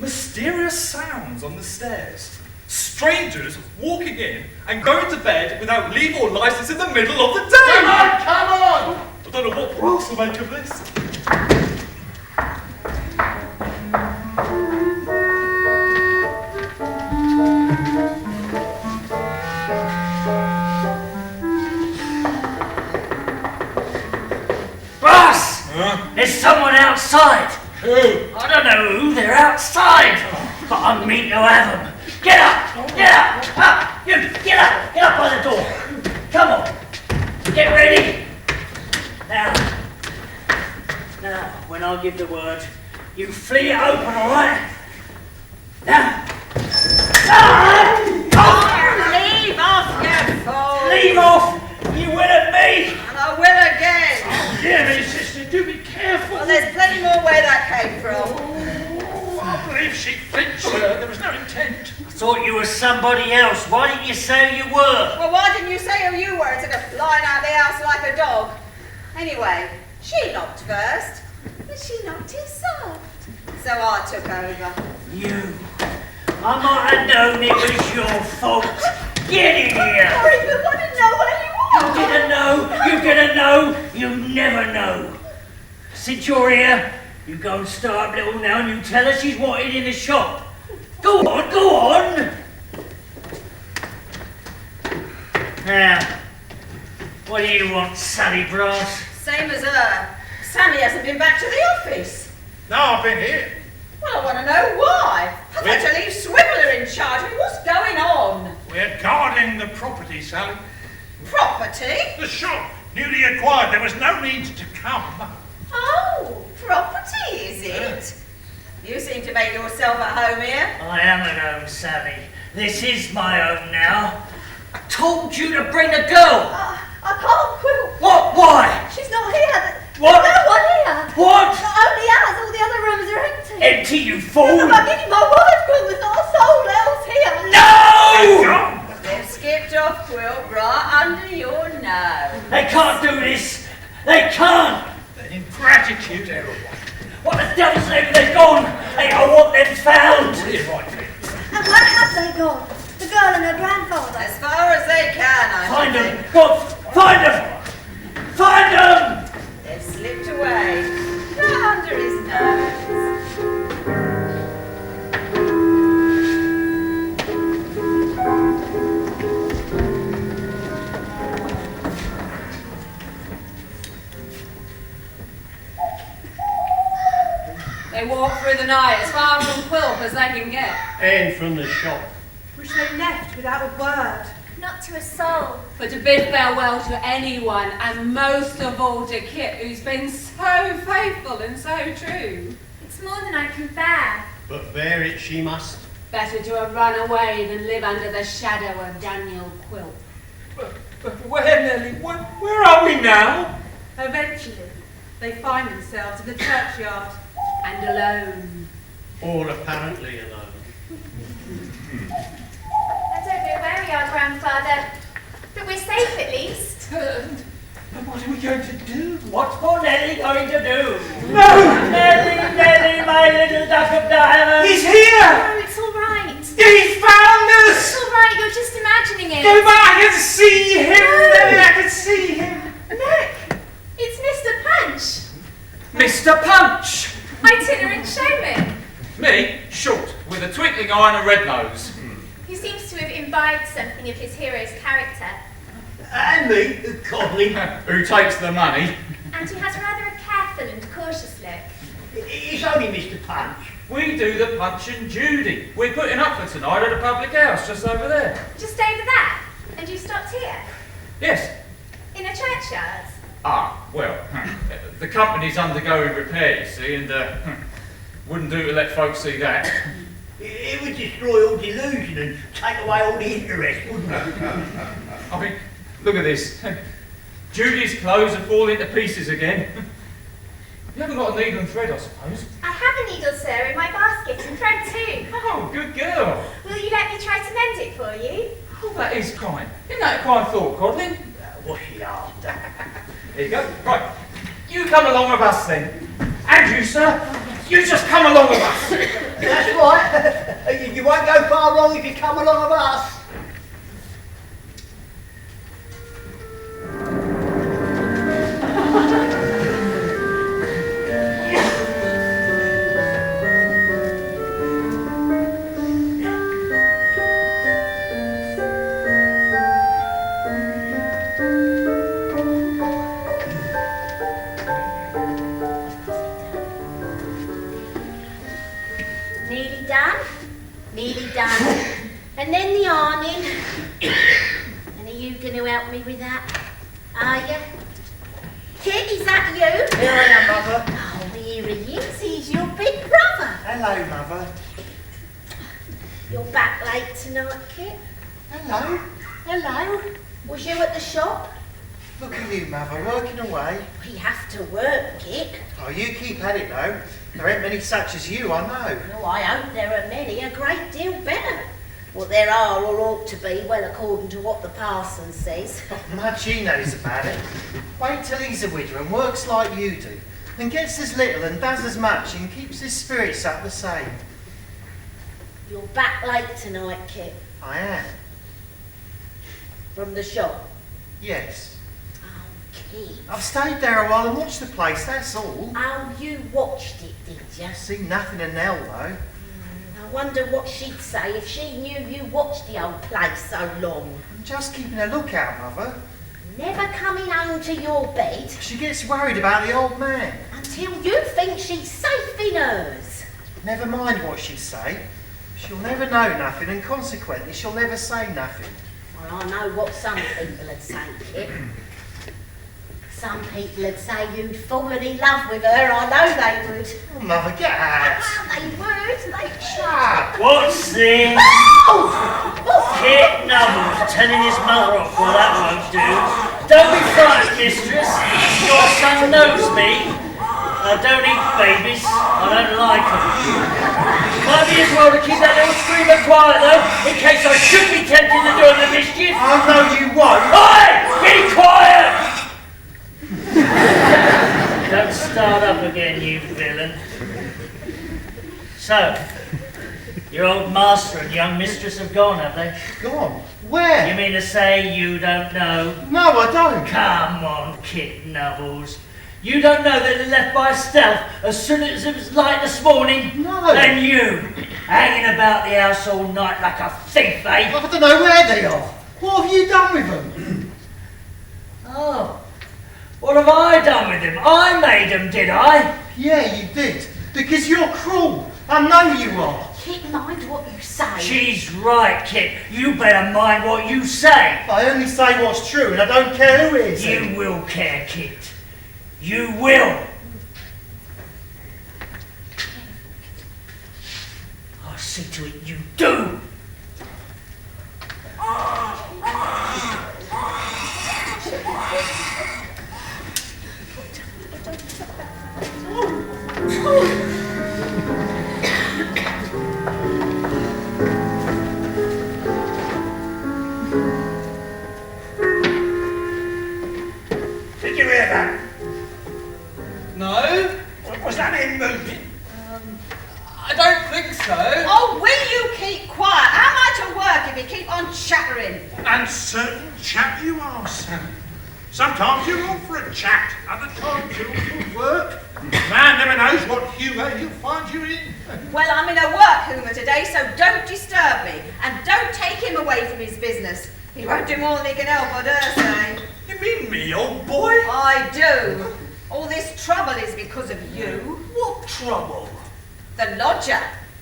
Mysterious sounds on the stairs. Strangers walking in and going to bed without leave or license in the middle of the day. Come on, come on! I don't know what else to make of this. Brass! There's someone outside. Who? I don't know who, they're outside. But I mean to have them. Get up! Get up! Up! You get up! Get up by the door! Come on! Get ready! Now, when I give the word, you flee it open, alright? Now! Leave off, you fool! Leave off! You will at me! And I will again! Dear me, sister, do be careful. Well, there's plenty more where that came from. I believe she flinched, sir. There was no intent. I thought you were somebody else. Why didn't you say who you were? Well, why didn't you say who you were instead of flying out the house like a dog? Anyway, she knocked first, but she knocked too soft. So I took over. You. I might have known it was your fault. Get in here! Sorry, but I didn't know where you were. You didn't know. You didn't know. You never know. Since you're here, you go and start up little now and you tell her she's wanted in the shop. Go on, go on! Now, what do you want, Sally Brass? Same as her. Sammy hasn't been back to the office. No, I've been here. Well, I want to know why. I've had to leave Swiveller in charge. I mean, what's going on? We're guarding the property, Sally. Property? The shop, newly acquired. There was no need to come. Oh, property, is it? You seem to make yourself at home here. I am at home, Sally. This is my home now. I told you to bring the girl. I can't, Quilp. What? Why? She's not here. What? There's no one here. What? Not only ours, all the other rooms are empty. Empty, you fool! No, I'm giving my word, Quilp. There's not a soul else here. No! They've skipped off, Quilp, right under your nose. They can't do this. They can't. The ingratitude, everyone. What the devil's name have they gone? Hey, I want them found. And where have they gone? The girl and her grandfather. As far as they can, I Find should them. think. Go on, find them. Find them. They've slipped away, right under his nose. They walk through the night as far from Quilp as they can get. And from the shop. Which they left without a word. Not to a soul. For to bid farewell to anyone, and most of all to Kit, who's been so faithful and so true. It's more than I can bear. But bear it she must. Better to have run away than live under the shadow of Daniel Quilp. But where, Nelly? Where are we now? Eventually, they find themselves in the churchyard. And alone. All apparently alone. I don't know where we are, Grandfather, but we're safe at least. But what are we going to do? What's poor Nelly going to do? No! Nelly, Nelly, my little duck of diamond. He's here! Oh, it's all right. He found us! It's all right, you're just imagining it. No, but I can see him, Nelly, I can see him. Look, it's Mr. Punch. Mr. Punch! Itinerant showman. Me, short, with a twinkling eye and a red nose. He seems to have imbibed something of his hero's character. And me, Codlin. Who takes the money? And he has rather a careful and cautious look. It's only Mr. Punch. We do the Punch and Judy. We're putting up for tonight at a public house just over there. Just over that. And you stopped here? Yes. In a churchyard? Ah, well, the company's undergoing repair, you see, and wouldn't do to let folks see that. It would destroy all delusion and take away all the interest, wouldn't it? I mean, look at this. Judy's clothes are falling to pieces again. You haven't got a needle and thread, I suppose? I have a needle, sir, in my basket, and thread too. Oh, good girl. Will you let me try to mend it for you? Oh, that is kind. Isn't that a kind thought, Codlin? What are you after? There you go. Right. You come along with us then. And you, sir, you just come along with us. That's right. You won't go far wrong if you come along with us. Nearly done. And then the ironing. And are you going to help me with that? Are you? Kit, is that you? Here I am, Mother. Oh, here he is. He's your big brother. Hello, Mother. You're back late tonight, Kit. Hello. Hello. Was you at the shop? Look at you, Mother, working away. We have to work, Kit. Oh, you keep at it, though. There ain't many such as you, I know. No, I hope there are many a great deal better. What there are or ought to be, well, according to what the parson says. Oh, much he knows about it. Wait till he's a widower and works like you do, and gets as little and does as much and keeps his spirits up the same. You're back late tonight, Kit. I am. From the shop? Yes. Oh, Kit. I've stayed there a while and watched the place, that's all. Oh, you watched it, did you? Seen nothing of Nell, though. I wonder what she'd say if she knew you watched the old place so long. I'm just keeping a lookout, Mother. Never coming home to your bed. She gets worried about the old man. Until you think she's safe in hers. Never mind what she say. She'll never know nothing, and consequently she'll never say nothing. Well, I know what some people would say, Kit. Some people would say you'd fallen in love with her. I know they would. Oh, Mother, get out. They would. They'd Shut. What's this? Kit Nubbles telling his mother off. Well, that won't do. Don't be frightened, mistress. Your son knows me. I don't eat babies. I don't like them. Might be as well to keep that little screamer quiet, though, in case I should be tempted to do him a mischief. Oh, no, you won't. Oi! Be quiet! Don't start up again, you villain. So, your old master and young mistress have gone, have they? Gone? Where? You mean to say you don't know? No, I don't. Come on, Kit Nubbles. You don't know that they left by stealth as soon as it was light this morning? No. And you, hanging about the house all night like a thief, eh? I don't know where they are. What have you done with them? Oh, what have I done with them? I made them, did I? Yeah, you did. Because you're cruel. I know you are. Kit, mind what you say. She's right, Kit. You better mind what you say. I only say what's true, and I don't care who it is. You will care, Kit. You will. I'll see to it you do. Did you hear that? No, Was that him moving? I don't think so. Oh, will you keep quiet? How am I to work if you keep on chattering? And certain chap you are, Sam. Sometimes you're on for a chat, other times you're on for work. Man never knows what humour he'll find you in. Well, I'm in a work humour today, so don't disturb me. And don't take him away from his business. He won't do more than he can help, I dare say. You mean me, old boy? I do. All this trouble is because of you. What trouble? The lodger.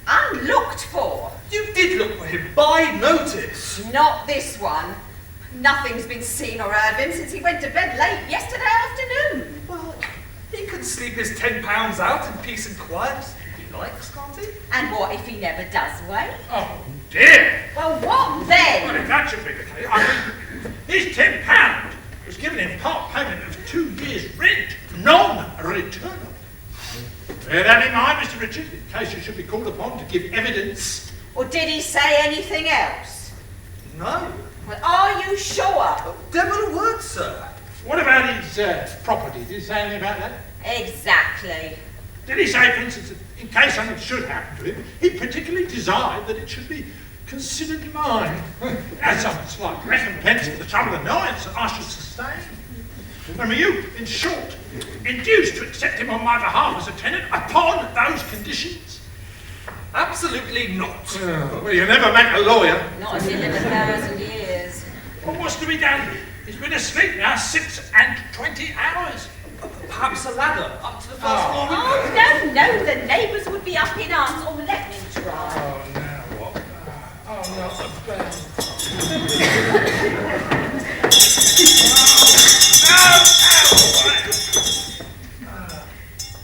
Unlooked for. You did look for him by notice. Not this one. Nothing's been seen or heard of him since he went to bed late yesterday afternoon. Well, he can sleep his £10 out in peace and quiet if he likes, can't he? And what if he never does wait? Oh, dear. Well, what Well, then? if that should be the case, I mean, he's £10. was given him part payment of 2 years' rent, non-returnable. Bear that in mind, Mr. Richard, in case you should be called upon to give evidence. Or did he say anything else? No. Well, are you sure? Devil a word, sir. What about his property? Did he say anything about that? Exactly. Did he say, for instance, that in case something should happen to him, he particularly desired that it should be considered mine, as some slight recompense for the trouble and annoyance that I should sustain? And were you, in short, induced to accept him on my behalf as a tenant upon those conditions? Absolutely not. Well, you never met a lawyer. Not if you live 1,000 years. Well, what's to be done? He's been asleep now 26 hours. Perhaps a ladder up to the first floor window. Oh, no, the neighbours would be up in arms. Oh, let me try. Oh, now what? Oh, not the bell.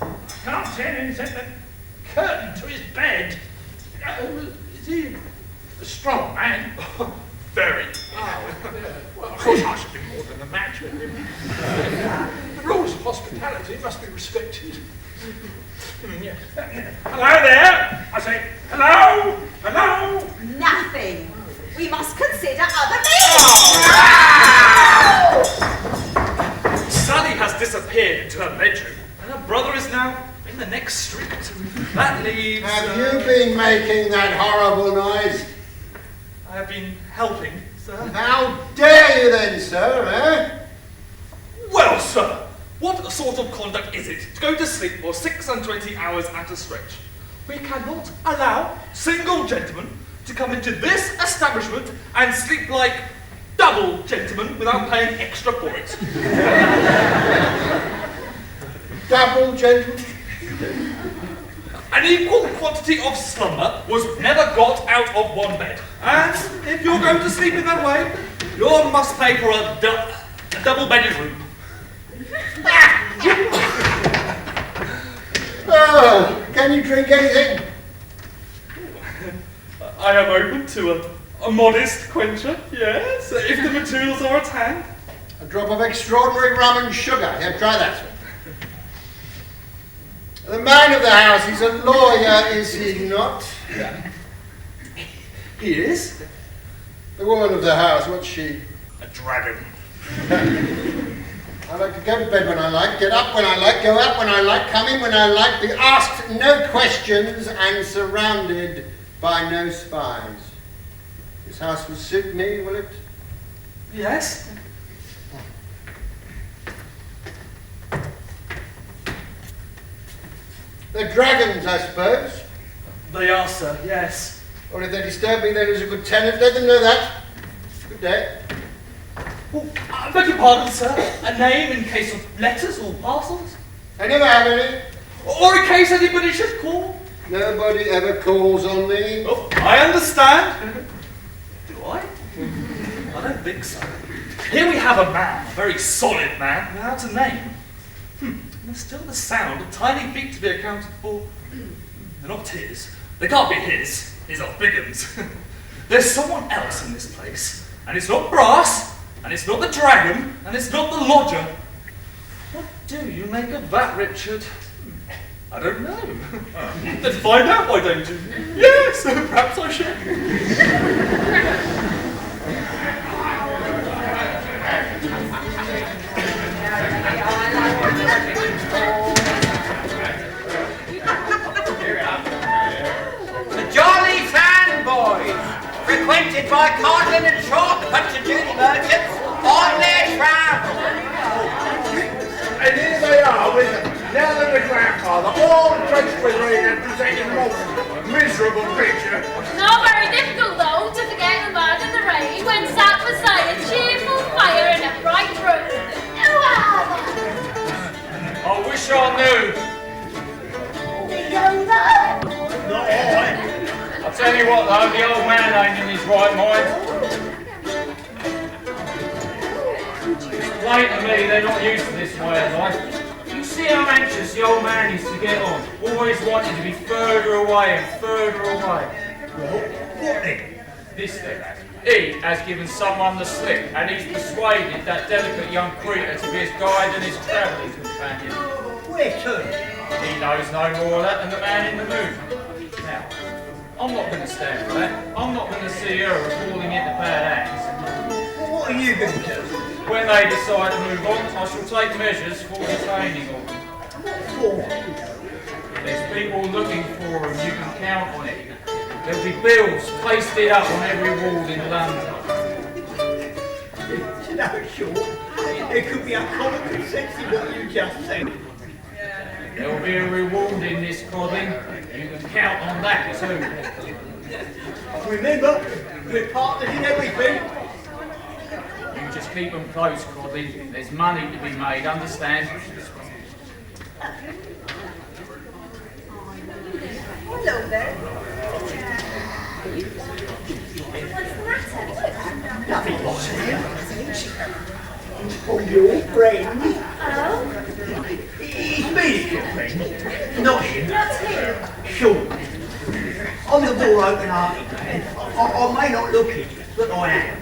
I can't see anything except the curtain to his bed. Is he a strong man? Very. Well, of course I should do more than a match with him. The rules of hospitality must be respected. Hello there! I say, hello! Hello! Nothing. We must consider other means. Sally has disappeared into her bedroom, and her brother is now in the next street. That leaves... Have you been making that horrible noise? I have been helping, sir. How dare you then, sir, eh? Well, sir, what sort of conduct is it to go to sleep for 26 hours at a stretch? We cannot allow single gentlemen to come into this establishment and sleep like double gentlemen without paying extra for it. Double gentlemen? An equal quantity of slumber was never got out of one bed. And if you're going to sleep in that way, you must pay for a double-bedded room. Oh, can you drink anything? I am open to a modest quencher, yes, if the materials are at hand. A drop of extraordinary rum and sugar. Here, try that. The man of the house, he's a lawyer, is he not? He is. The woman of the house, what's she? A dragon. I like to go to bed when I like, get up when I like, go out when I like, come in when I like, be asked no questions and surrounded by no spies. This house will suit me, will it? Yes. They're dragons, I suppose. They are, sir, yes. Or if they disturb me, then as a good tenant, let them know that. Good day. Oh, I beg your pardon, sir. A name in case of letters or parcels? I never have any. Or in case anybody should call? Nobody ever calls on me. Oh, I understand. Do I? I don't think so. Here we have a man, a very solid man, without a name. And there's still the sound of tiny feet to be accounted for. They're not his. They can't be his. These are Dickens. There's someone else in this place. And it's not Brass, and it's not the dragon, and it's not the lodger. What do you make of that, Richard? I don't know. Then find out, why don't you? Yes, perhaps I should. Frequented by Codlin and short Punch Judy merchants on their travels. And here they are with Nell and the grandfather, all drenched with rain and presenting the most miserable picture. Not very difficult, though, to forget the mud and the rain when sat beside a cheerful fire in a bright room. I wish I knew. Do you know? Not I. I'll tell you what though, the old man ain't in his right mind. It's plain to me they're not used to this way of life. You see how anxious the old man is to get on, always wanting to be further away and further away. Well, what then? This then, he has given someone the slip, and he's persuaded that delicate young creature to be his guide and his travelling companion. Where to? He knows no more of that than the man in the moon. Now, I'm not going to stand for that. I'm not going to see her falling into bad hands. What are you going to do? When they decide to move on, I shall take measures for detaining of them. What? There's people looking for them, you can count on it. There'll be bills pasted up on every wall in London. No, sure. It could be uncommonly sexy what you just said. There'll be a reward in this, Codlin. You can count on that too. Remember, we're partners in everything. You just keep them close, Codlin. There's money to be made, understand? Hello there. What's the matter? Nothing wrong here. Oh, your friend. Oh? He's me, your friend. Not him. Not who? Sure. I'm the more open-hearted man. I may not look it, but I am.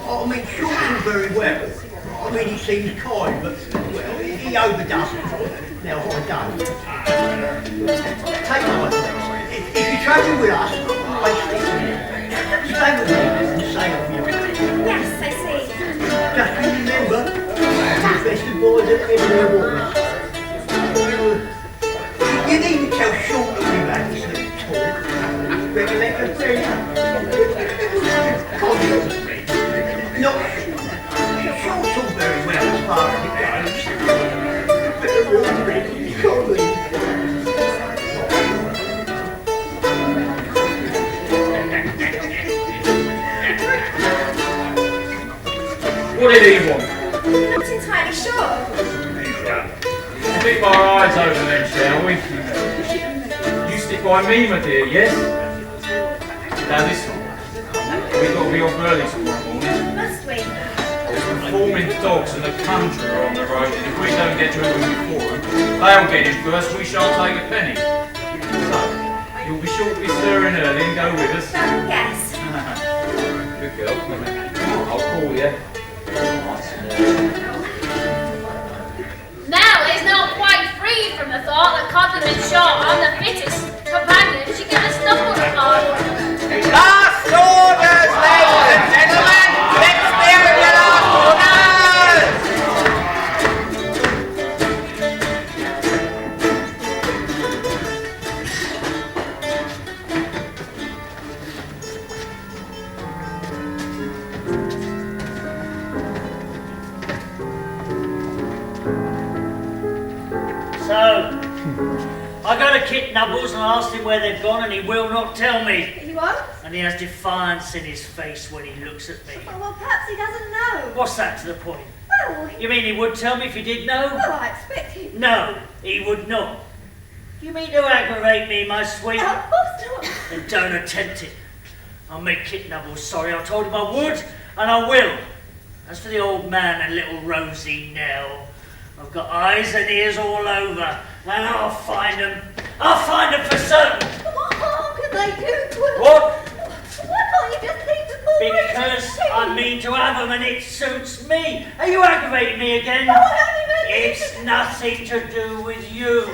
I mean, Short's very well. I mean, he seems kind, but, well, he overdoes it. Now, I don't. Take my advice. If you travel with us, I stick with you. Stay with me and say off your way. Yes, I see. Just remember, the best of boys that ever there was. You needn't tell Short that we've had this little talk. Recollect the friend? Codlin. Not Short's all very well as far as it goes. But the real friend is Codlin. What did he want? Not entirely sure. Keep our eyes open then, shall we? You stick by me, my dear, yes? Now listen, we've got to be off early tomorrow morning. Must we? There's performing dogs and a conjurer on the road, and if we don't get to them before them, they'll get in first, we shan't take a penny. So, you'll be sure to be stirring early and go with us. Yes. Good girl. I'll call you. Now is not quite free from the thought that Codlin and Shaw are the fittest companions she can stumble upon. Last orders, ladies and gentlemen! Let's hear your last So, I go to Kit Nubbles and asked him where they've gone, and he will not tell me. He won't? And he has defiance in his face when he looks at me. Oh, well, perhaps he doesn't know. What's that to the point? Well, You mean he would tell me if he did know? well, I expect him. No, he would not. You mean to aggravate me, my sweet? Of course not. Then don't attempt it. I'll make Kit Nubbles sorry. I told him I would, and I will. As for the old man and little Rosie Nell, I've got eyes and ears all over, and I'll find them. I'll find them for certain. What harm can they do to us? What? Why can't you just leave them all? Because I mean to have them and it suits me. Are you aggravating me again? No, I only meant It's nothing to do with you.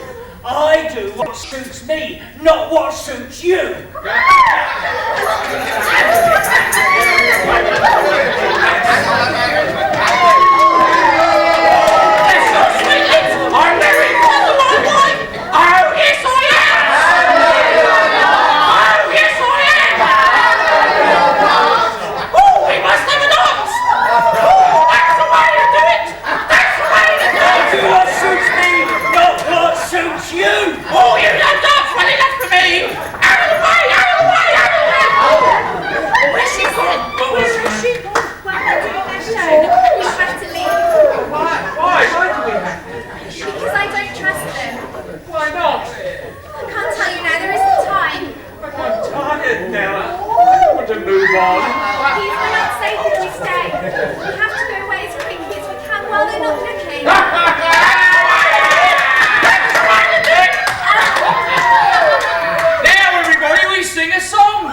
I do what suits me, not what suits you. I'm very fond of my wife! Oh, yes, I am! Oh, yes, I am! Oh, we must have an ox! Oh, that's the way to do it! That's the way to do it! Do what suits me, not what suits you. Oh, you don't dance well enough for me! Out of the way, out of the way, out of the way! Where's she gone? Where is she gone? Well, that's what I've shown. We have to leave. Why? Why do we have to? Because I don't trust them. Why not? I can't tell you now, there isn't time. I'm tired now. I want to move on. Please, we're not safe if we stay. We have to go away as quickly as we can while they're not looking. Now, everybody, we sing a song.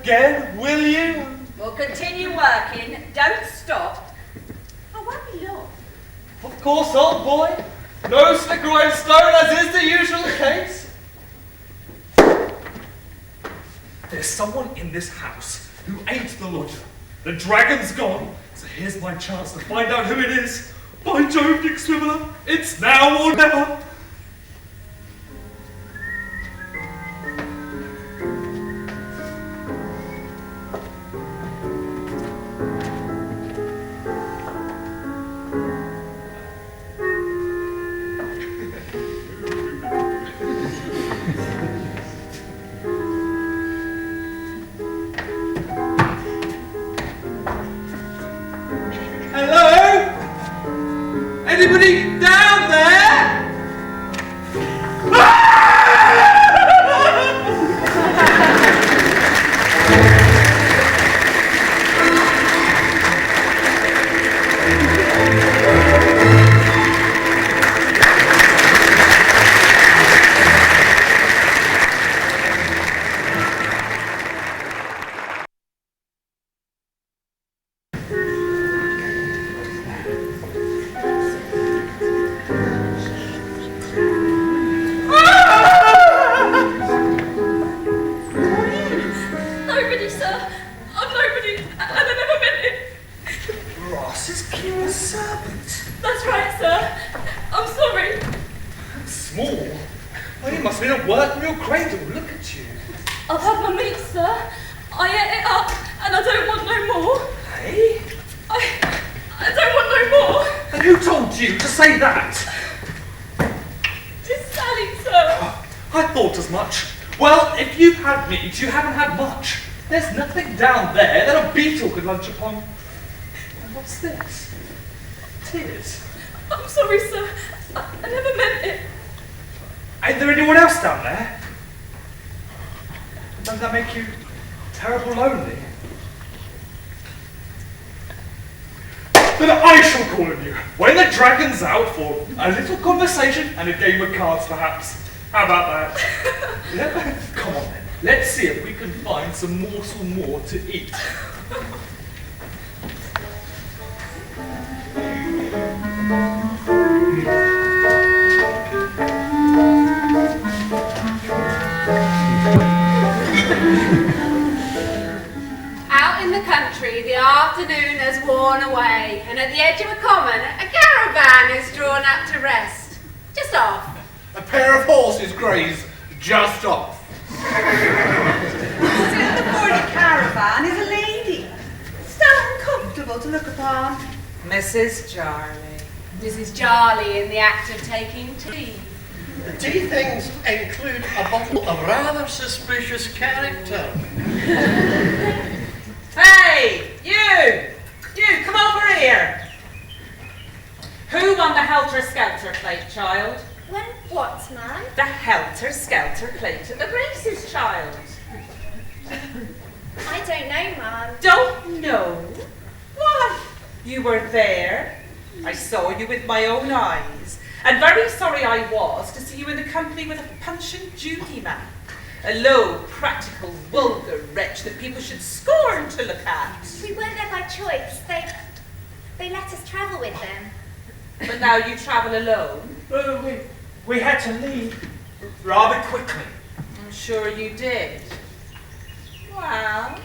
again, will you? Well, continue working. Don't stop. I won't be long. Of course, old boy. No slicker away stone, as is the usual case. There's someone in this house who ain't the lodger. The dragon's gone, so here's my chance to find out who it is. By Jove, Dick Swiveller, it's now or never. Anybody down there? You haven't had much. There's nothing down there that a beetle could lunch upon. And what's this? Tears. I'm sorry, sir. I never meant it. Ain't there anyone else down there? Doesn't that make you terrible lonely? Then I shall call on you when the dragon's out for a little conversation and a game of cards, perhaps. How about that? Yeah? Come on then. Let's see if we can find some morsel more to eat. Out in the country, the afternoon has worn away, and at the edge of a common, a caravan is drawn up to rest. Just off. A pair of horses graze just off. Sitting before the caravan is a lady, stout and comfortable to look upon. Mrs Jarley. Mrs Jarley in the act of taking tea. The tea things include a bottle of rather suspicious character. Hey, you, come over here. Who won the helter-skelter plate, child? When what, ma'am? The helter-skelter plate at the races, child. I don't know, ma'am. Don't know? Why, you were there. I saw you with my own eyes. And very sorry I was to see you in the company with a Punch Judy man. A low, practical, vulgar wretch that people should scorn to look at. We weren't there by choice. They let us travel with them. But now you travel alone? We had to leave rather quickly. I'm sure you did. Well,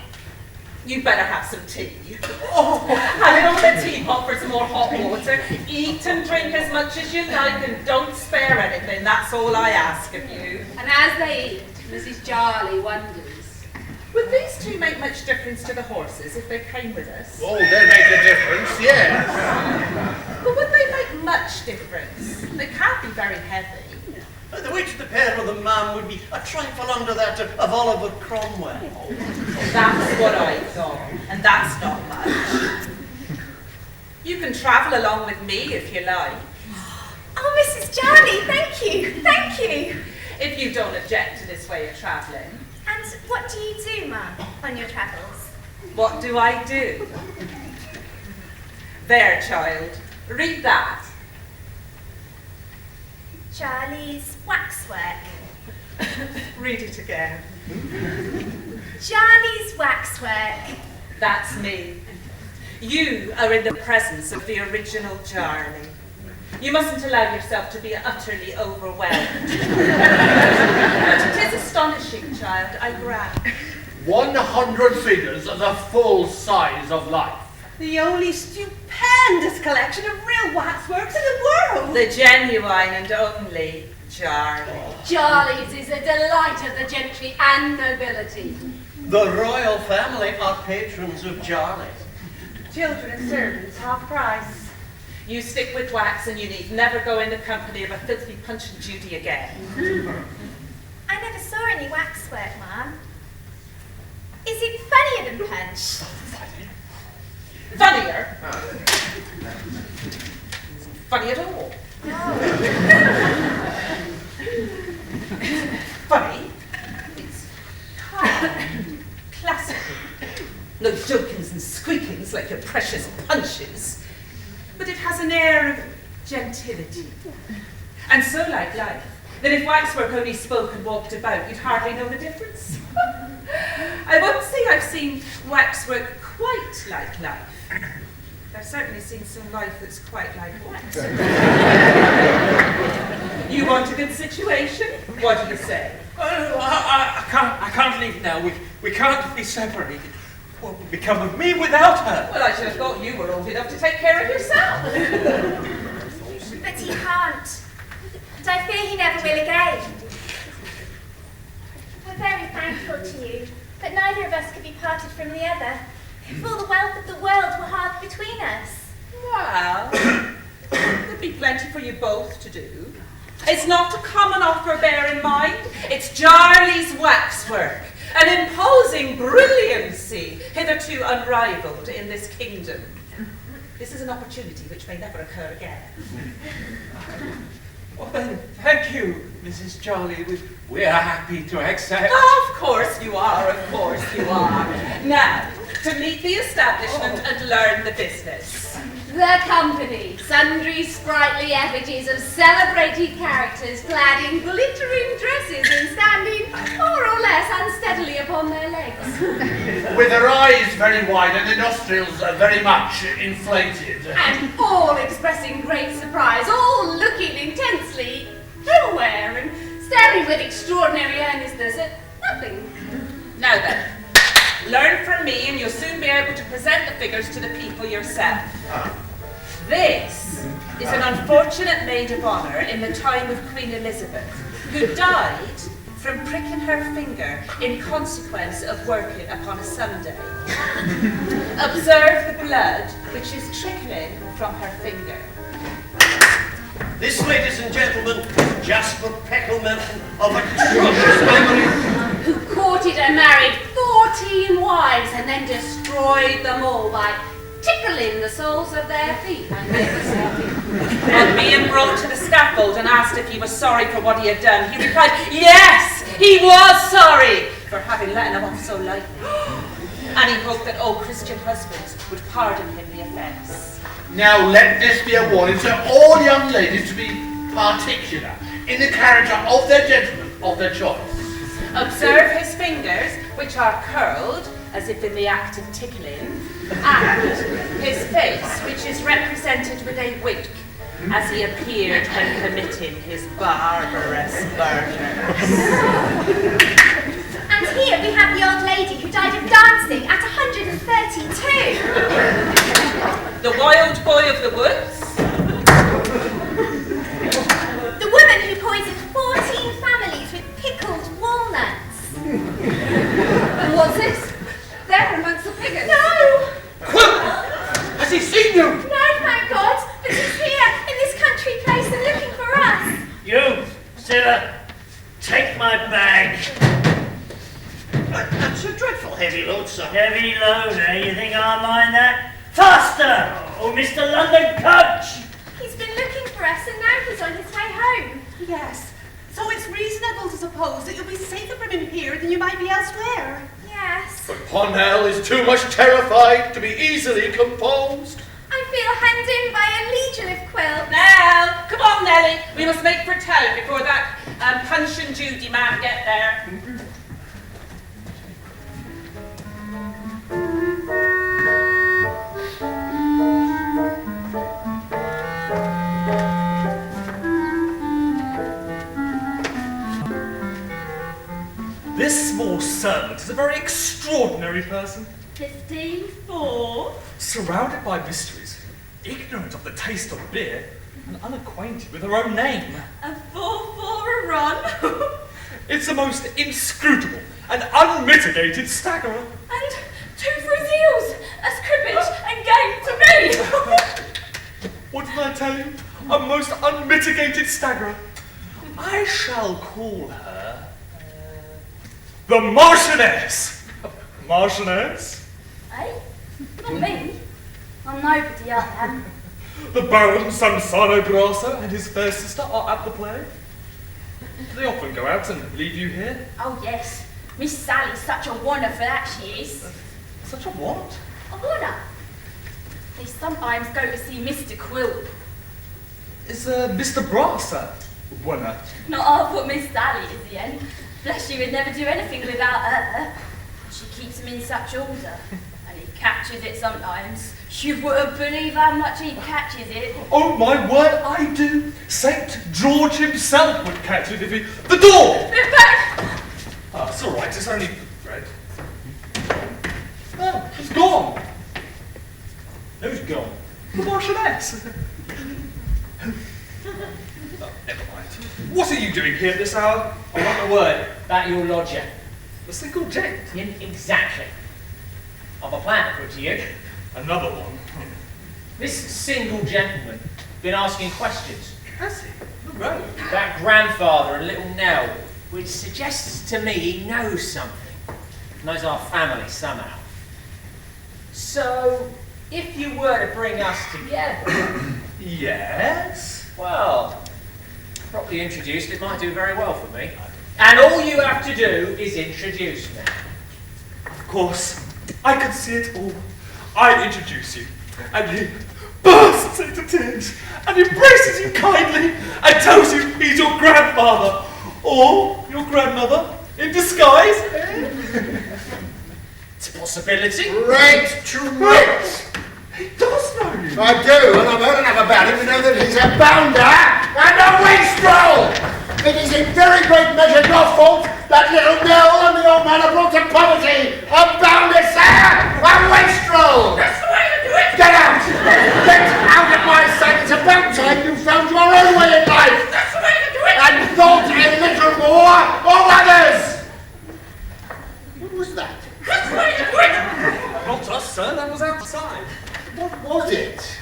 you better have some tea. Have it on the teapot for some more hot water. Eat and drink as much as you like and don't spare anything. That's all I ask of you. And as they eat, Mrs Jarley wonders, would these two make much difference to the horses if they came with us? Oh, they make a difference, yes. But would they make much difference? They can't be very heavy. The which the pair of them, ma'am, would be a trifle under that of Oliver Cromwell. That's what I thought, and that's not much. You can travel along with me if you like. Oh, Mrs Jarley, thank you. If you don't object to this way of travelling. And what do you do, ma'am, on your travels? What do I do? There, child, read that. Jarley's waxwork. Read it again. Jarley's waxwork. That's me. You are in the presence of the original Jarley. You mustn't allow yourself to be utterly overwhelmed. But it is astonishing, child, I grant. 100 figures of the full size of life. The only stupendous collection of real waxworks in the world. The genuine and only Jarley. Jarley's is a delight of the gentry and nobility. The royal family are patrons of Jarley. Children and servants, half price. You stick with wax and you need never go in the company of a filthy Punch Judy again. I never saw any waxwork, Mum. Is it funnier than Punch? Funnier? Funny at all. Funny? It's calm, classical. No jokings and squeakings like your precious Punches. But it has an air of gentility. And so like life, that if waxwork only spoke and walked about, you'd hardly know the difference. I won't say I've seen waxwork quite like life. I've certainly seen some life that's quite like wax. You want a good situation? What do you say? I can't leave now. We can't be separated. What would become of me without her? Well, I should have thought you were old enough to take care of yourself. But he can't. And I fear he never will again. We're very thankful to you, but neither of us could be parted from the other. If all the wealth of the world were hard between us. Well, there'd be plenty for you both to do. It's not a common offer, bear in mind. It's Jarley's waxwork, an imposing brilliancy hitherto unrivaled in this kingdom. This is an opportunity which may never occur again. Well then, thank you, Mrs. Jarley. We're happy to accept. Of course you are, of course you are. Now, to meet the establishment and learn the business. The company, sundry sprightly effigies of celebrated characters clad in glittering dresses and standing more or less unsteadily upon their legs. With their eyes very wide and their nostrils very much inflated. And all expressing great surprise, all looking intensely aware and staring with extraordinary earnestness at nothing. Now then, learn from me and you'll soon be able to present the figures to the people yourself. This is an unfortunate maid of honour in the time of Queen Elizabeth, who died from pricking her finger in consequence of working upon a Sunday. Observe the blood which is trickling from her finger. This, ladies and gentlemen, is Jasper Pecklemelton of a troublous family. Who courted and married 14 wives and then destroyed them all by tickling the soles of their feet. On being brought to the scaffold and asked if he was sorry for what he had done, he replied, yes, he was sorry for having let him off so lightly. And he hoped that all Christian husbands would pardon him the offence. Now let this be a warning to all young ladies to be particular in the character of their gentleman of their choice. Observe his fingers, which are curled, as if in the act of tickling, and his face, which is represented with a wink, as he appeared when committing his barbarous murders. And here we have the old lady who died of dancing at 132. The wild boy of the woods. The woman who poisoned 14 families with pickled walnuts. And what's this? They're amongst the figures. No! Has he seen you? No, thank God. But he's here in this country place and looking for us. You, Silla, take my bag. That's a dreadful heavy load, sir. Heavy load, eh? You think I'll mind that? Faster! Oh, Mr. London Coach! He's been looking for us and now he's on his way home. Yes. So it's reasonable to suppose that you'll be safer from him here than you might be elsewhere. Yes. But Parnell is too much terrified to be easily composed. I feel hemmed in by a legion of quilts. Now, come on, Nellie. We must make for town before that Punch and Judy man get there. This small servant is a very extraordinary person. 15-4. Surrounded by mysteries, ignorant of the taste of beer, and unacquainted with her own name. A 4-4 a run. It's the most inscrutable and unmitigated staggerer. And 2 for his heels, as cribbage and game to me. What did I tell you? A most unmitigated staggerer. I shall call her the Marchioness. Marchioness? Eh? Not me. I'm nobody, I am. The Baron Sampson Brass and his fair sister are at the play. They often go out and leave you here. Oh, yes. Miss Sally's such a wonder for that, she is. Such a what? A wonder. They sometimes go to see Mr. Quilp. Is Mr. Brass a winner? Not half what Miss Sally is, Ian. Bless you, would never do anything without her. She keeps him in such order. And he catches it sometimes. You wouldn't believe how much he catches it. Oh, my word, I do. St. George himself would catch it if he... The door! Get back! Ah, it's all right, it's only bread. Oh, it's gone. Who's gone? The Marchioness. Oh, never mind. What are you doing here at this hour? I want a word about your lodger. The single gent? Exactly. I've a plan to put to you. Another one? This single gentleman been asking questions. Has he? The road? About grandfather and little Nell, which suggests to me he knows something. Knows our family somehow. So, if you were to bring us together... Yes? Well, properly introduced, it might do very well for me. And all you have to do is introduce me. Of course, I can see it all. I introduce you, and he bursts into tears and embraces you kindly and tells you he's your grandfather or your grandmother in disguise. It's a possibility. Great treat! He does know you. I do, and I've heard enough about him to know that he's a bounder and a wastrel! It is in very great measure your fault that little Nell and the old man are brought to poverty. A bounder, sir! A wastrel! That's the way to do it! Get out! Get out of my sight! It's about time you found your own way in life! That's the way to do it! And thought a little more of others! What was that? That's the way to do it! Not us, sir. That was outside. What was it?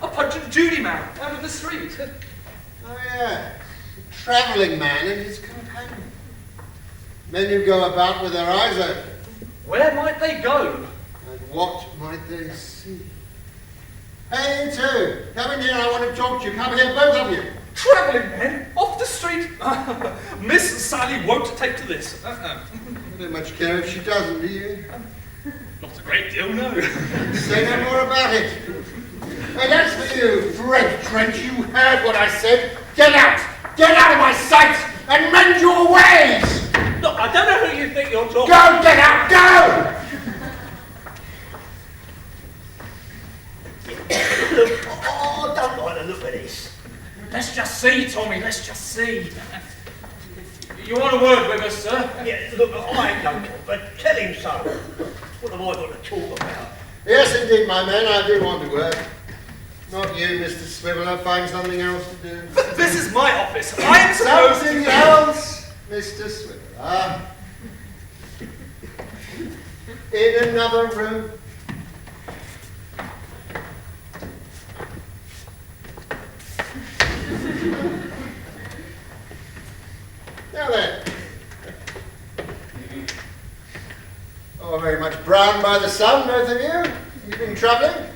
A Punch and Judy man out in the street. Oh, yeah. A travelling man and his companion. Men who go about with their eyes open. Where might they go? And what might they see? Hey, you two. Come in here. I want to talk to you. Come here, both of you. Travelling men off the street. Miss Sally won't take to this. I don't much care if she doesn't, do you? Not a great deal, no. Say no more about it. And as for you, Nell Trent, you heard what I said. Get out! Get out of my sight and mend your ways! Look, I don't know who you think you're talking Go, get out, go! Oh, I don't like the look of this. Let's just see, Tommy, let's just see. You want a word with us, sir? Yeah, look, I ain't no talk, but tell him so. What have I got to talk about? Yes, indeed, my men, I do want to work. Not you, Mr. Swiveller. Find something else to do. But this is my office. I am supposed Something else, Mr. Swiveller. In another room. Now then. Oh, very much browned by the sun, both of you. You've been travelling?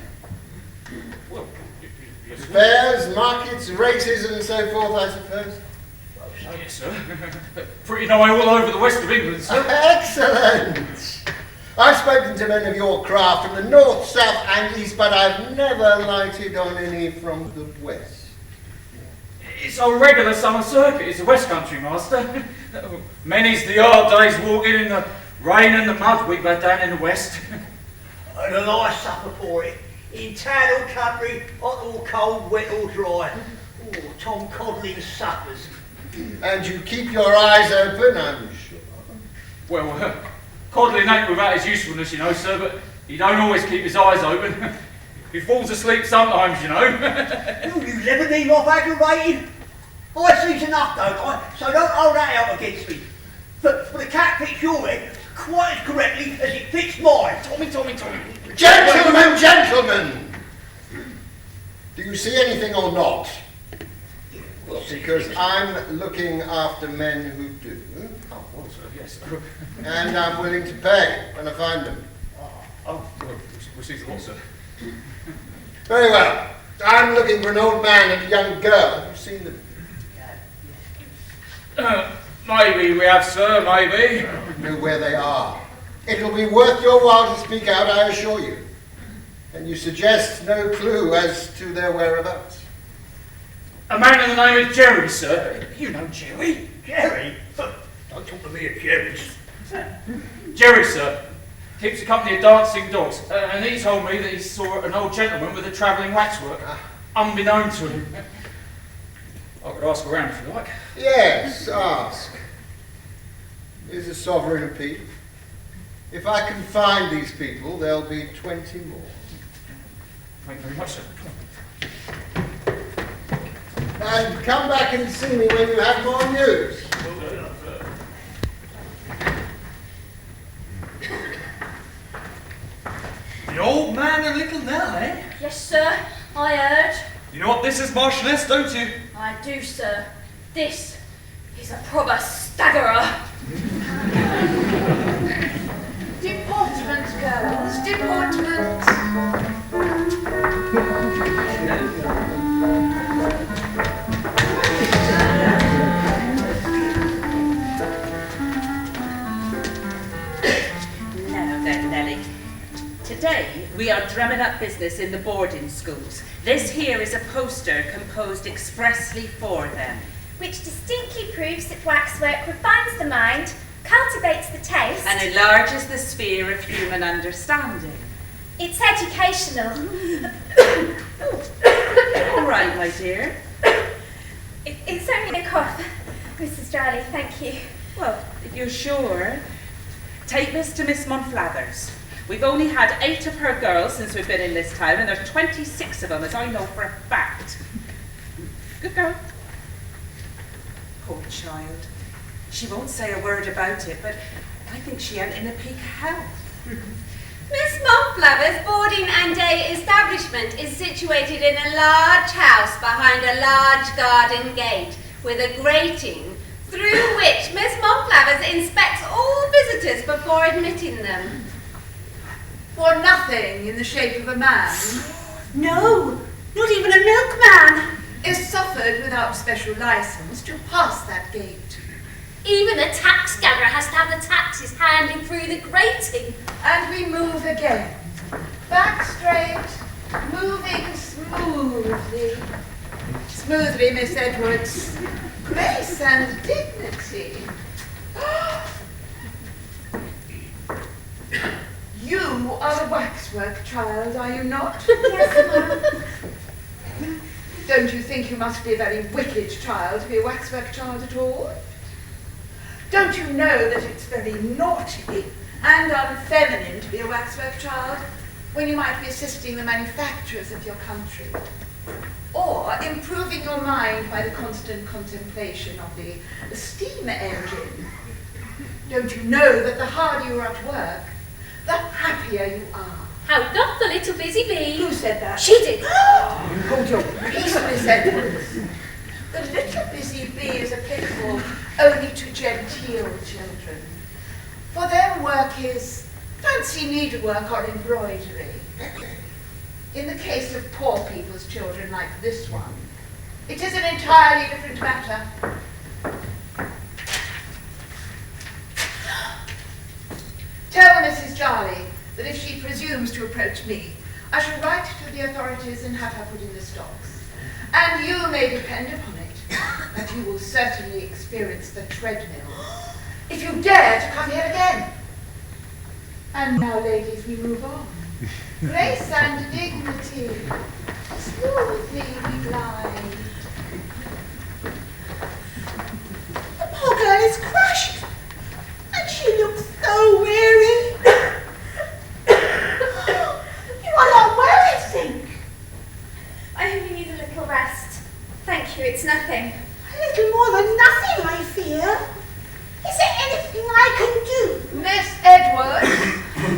Well, Fairs, markets, races, and so forth, I suppose. yes, sir. Pretty nigh all over the west of England, sir. Excellent! I've spoken to men of your craft from the north, south, and east, but I've never lighted on any from the west. It's It's a regular summer circuit. It's a West Country master. Many's the hard days walking in the rain and the mud we've had down in the West. And a nice supper for it. In town or country, hot or cold, wet or dry. Oh, Tom Codlin's suppers. And you keep your eyes open, I'm sure. Well, Codlin ain't without his usefulness, you know, sir, but he don't always keep his eyes open. He falls asleep sometimes, you know. You never leave off aggravating. I sees enough, don't I? So don't hold that out against me. For the cat fits your head quite as correctly as it fits mine. Tommy. Gentlemen! Do you see anything or not? Because I'm looking after men who do. Oh, well, sir, yes. And I'm willing to pay when I find them. Oh, well, we'll see the what, sir. Very well. I'm looking for an old man and a young girl. Have you seen them? Maybe we have, sir, maybe. Know where they are. It'll be worth your while to speak out, I assure you. And you suggest no clue as to their whereabouts? A man in the name of Jerry, sir. You know Jerry? Jerry? Don't talk to me of Jerry's. Jerry, sir. Keeps a company of dancing dogs. And he told me that he saw an old gentleman with a travelling waxwork, unbeknown to him. I could ask around if you like. Yes, ask. Is a sovereign a peep? If I can find these people, there'll be 20 more. Thank you very much, sir. And come back and see me when you have more news. The old man and little Nell, eh? Yes, sir, I heard. You know what this is, Marchioness, don't you? I do, sir. This is a proper staggerer. Deportment, girls, deportment. Now then, Nellie. Today, we are drumming up business in the boarding schools. This here is a poster composed expressly for them. Which distinctly proves that waxwork refines the mind, cultivates the taste, And enlarges the sphere of human understanding. it's educational. All right, my dear. It's only a cough, Mrs Jarley, thank you. Well, if you're sure, take this to Miss Monflathers. We've only had 8 of her girls since we've been in this town, and there's 26 of them, as I know for a fact. Good girl. Poor child. She won't say a word about it, but I think she ain't in a peak of health. Miss Monflathers' boarding and day establishment is situated in a large house behind a large garden gate with a grating through which Miss Monflathers inspects all visitors before admitting them. For nothing in the shape of a man No, not even a milkman. is suffered without special license to pass that gate. Even a tax gatherer has to have the taxes handed through the grating. And we move again. Back straight, moving smoothly. Smoothly, Miss Edwards. Grace and dignity. You are a waxwork child, are you not? Yes, ma'am. Don't you think you must be a very wicked child to be a waxwork child at all? Don't you know that it's very naughty and unfeminine to be a waxwork child when you might be assisting the manufacturers of your country? Or improving your mind by the constant contemplation of the steam engine? Don't you know that the harder you are at work, the happier you are? How doth the little busy bee? Who said that? She did. Hold your peace, Miss Edwards. The little busy bee is applicable only to genteel children. For their work is fancy needlework or embroidery. In the case of poor people's children like this one, it is an entirely different matter. Tell Mrs Jarley that if she presumes to approach me, I shall write to the authorities and have her put in the stocks. And you may depend upon it you will certainly experience the treadmill if you dare to come here again. And now, ladies, we move on. Grace and dignity. Smoothly we glide. The poor girl is crushed, and she looks so weary. You are not well, I think. I only need a little rest. Thank you, it's nothing. A little more than nothing, I fear. Is there anything I can do? Miss Edwards.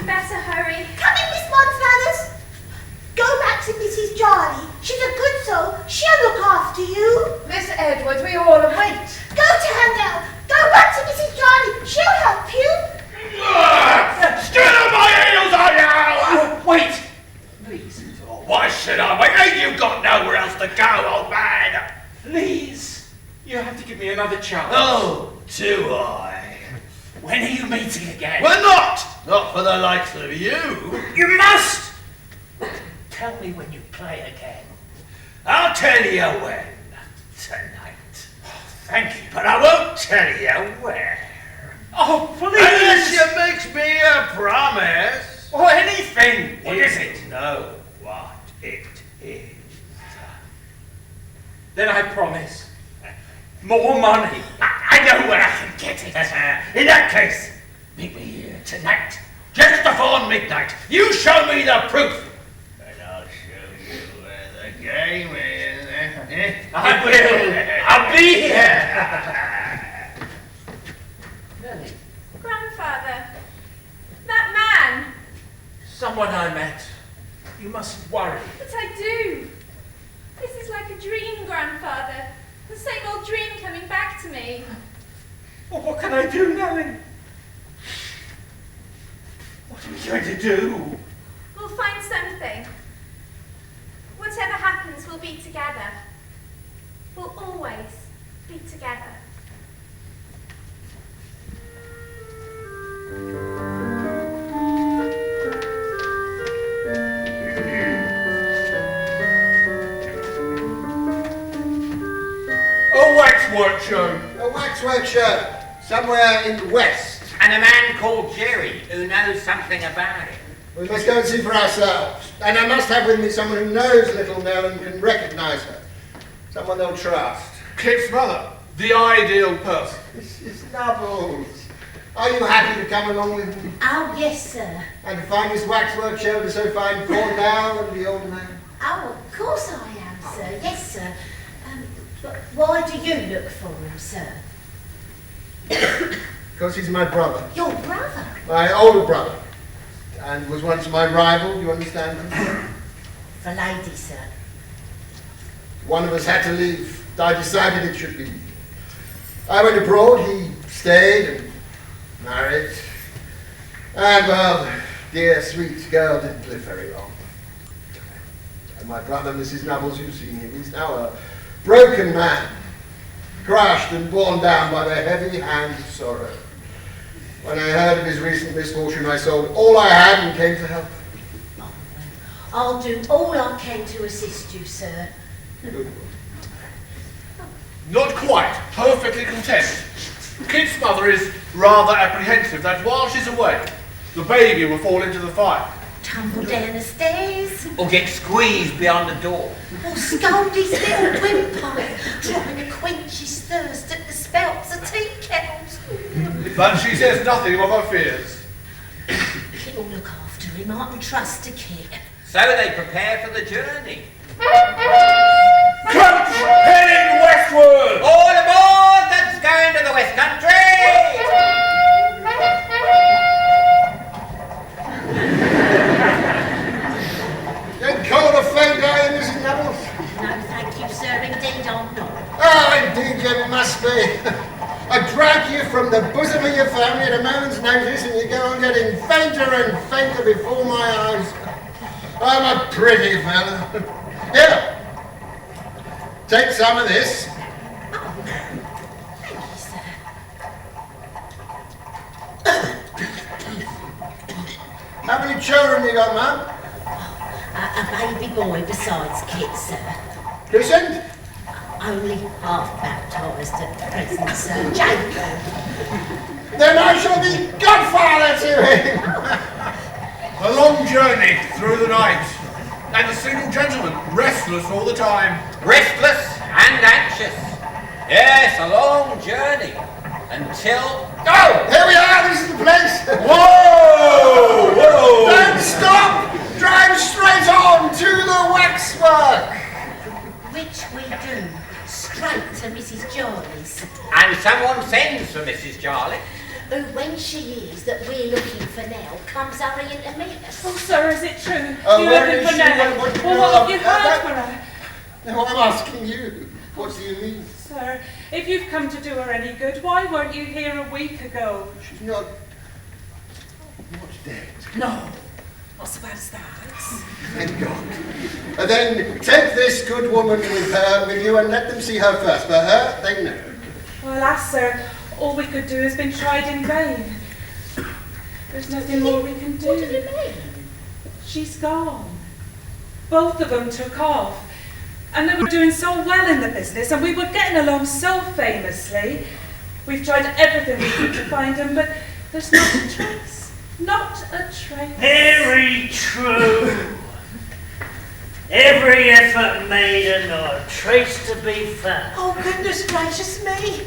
Better hurry. Come in, Miss Montflathers. Go back to Mrs Jarley. She's a good soul. She'll look after you. Miss Edwards, we all await. Go to her now. Go back to Mrs Jarley. She'll help you. Still on my heels, are you? Wait! Please. Oh, why should I wait? Ain't you got nowhere else to go, old man? Please. You have to give me another chance. Oh, do I? When are you meeting again? We're not! Not for the likes of you. You must! Tell me when you play again. I'll tell you when. Tonight. Thank you. But I won't tell you where. Oh, please! Unless you make me a promise. Or anything. What is it? Know what it is. Then I promise. More money. I know where I can get it. In that case, meet me here tonight, just before midnight. You show me the proof, and I'll show you where the game is. I will. I'll be here. Nelly. Grandfather. That man. Someone I met. You mustn't worry. But I do. This is like a dream, Grandfather. The same old dream coming back to me. Well, what can I do, Nelly? What are we going to do? We'll find something. Whatever happens, we'll be together. We'll always be together. A waxwork show. A waxwork show. Somewhere in the west. And a man called Jerry who knows something about it. We must go and see for ourselves. And I must have with me someone who knows little Nell and can recognise her. Someone they'll trust. Kit's mother. The ideal person. Mrs Nubbles. Are you happy to come along with me? Oh, yes, sir. And to find this waxwork show to so fine poor Nell and the old man? Oh, of course I am, sir. Yes, sir. But why do you look for him, sir? Because he's my brother. Your brother? My older brother. And was once my rival, you understand? The lady, sir. One of us had to leave. I decided it should be. I went abroad, he stayed and married. And, well, the dear, sweet girl didn't live very long. And my brother, Mrs Nubbles, you've seen him, he's now a broken man, crushed and borne down by the heavy hand of sorrow. When I heard of his recent misfortune, I sold all I had and came to help. Oh, well, I'll do all I can to assist you, sir. Good. Not quite. Perfectly content. Kit's mother is rather apprehensive that while she's away, the baby will fall into the fire. Tumble down the stairs. Or get squeezed beyond the door. Or scold his little windpipe, trying to quench his thirst at the spouts of tea kettles. But she says nothing of her fears. Kit will look after him, I can trust to Kit. So they prepare for the journey. Coach heading westward! All aboard that's going to the West Country! Don't call a faint eye, Mrs Nubbles. No, thank you, sir. Indeed, I'm not. Oh, indeed you must be. I drag you from the bosom of your family at a moment's notice and you go on getting fainter and fainter before my eyes. I'm a pretty fellow. Here, take some of this. Thank you, sir. How many children you got, Mum? A baby boy besides Kit, sir. Christened? I only half baptised at present, Sir Jacob. Then I shall be godfather to him. A long journey through the night, and a single gentleman, restless all the time. Restless and anxious. Yes, a long journey. Until... Oh, here we are, this is the place. Whoa! Whoa! Don't stop! Drive straight on to the waxwork. Which we do, straight to Mrs Jarley's. And someone sends for Mrs Jarley. Who, when she hears that we're looking for Nell, comes hurrying to meet us. Oh, sir, is it true? Oh, You're where looking is for she? Nell? What- Well, what have you heard for her? No, I'm asking you. What do you mean? Sir, if you've come to do her any good, why weren't you here a week ago? She's not dead. No. What's so bad as that? Thank God. Then take this good woman with you and let them see her first. For her, they know. Well, alas, sir, all we could do has been tried in vain. There's nothing more we can do. What do you mean? She's gone. Both of them took off. And they were doing so well in the business, and we were getting along so famously. We've tried everything we could to find them, but there's not a trace. Not a trace. Very true. Every effort made and not a trace to be found. Oh, goodness gracious me.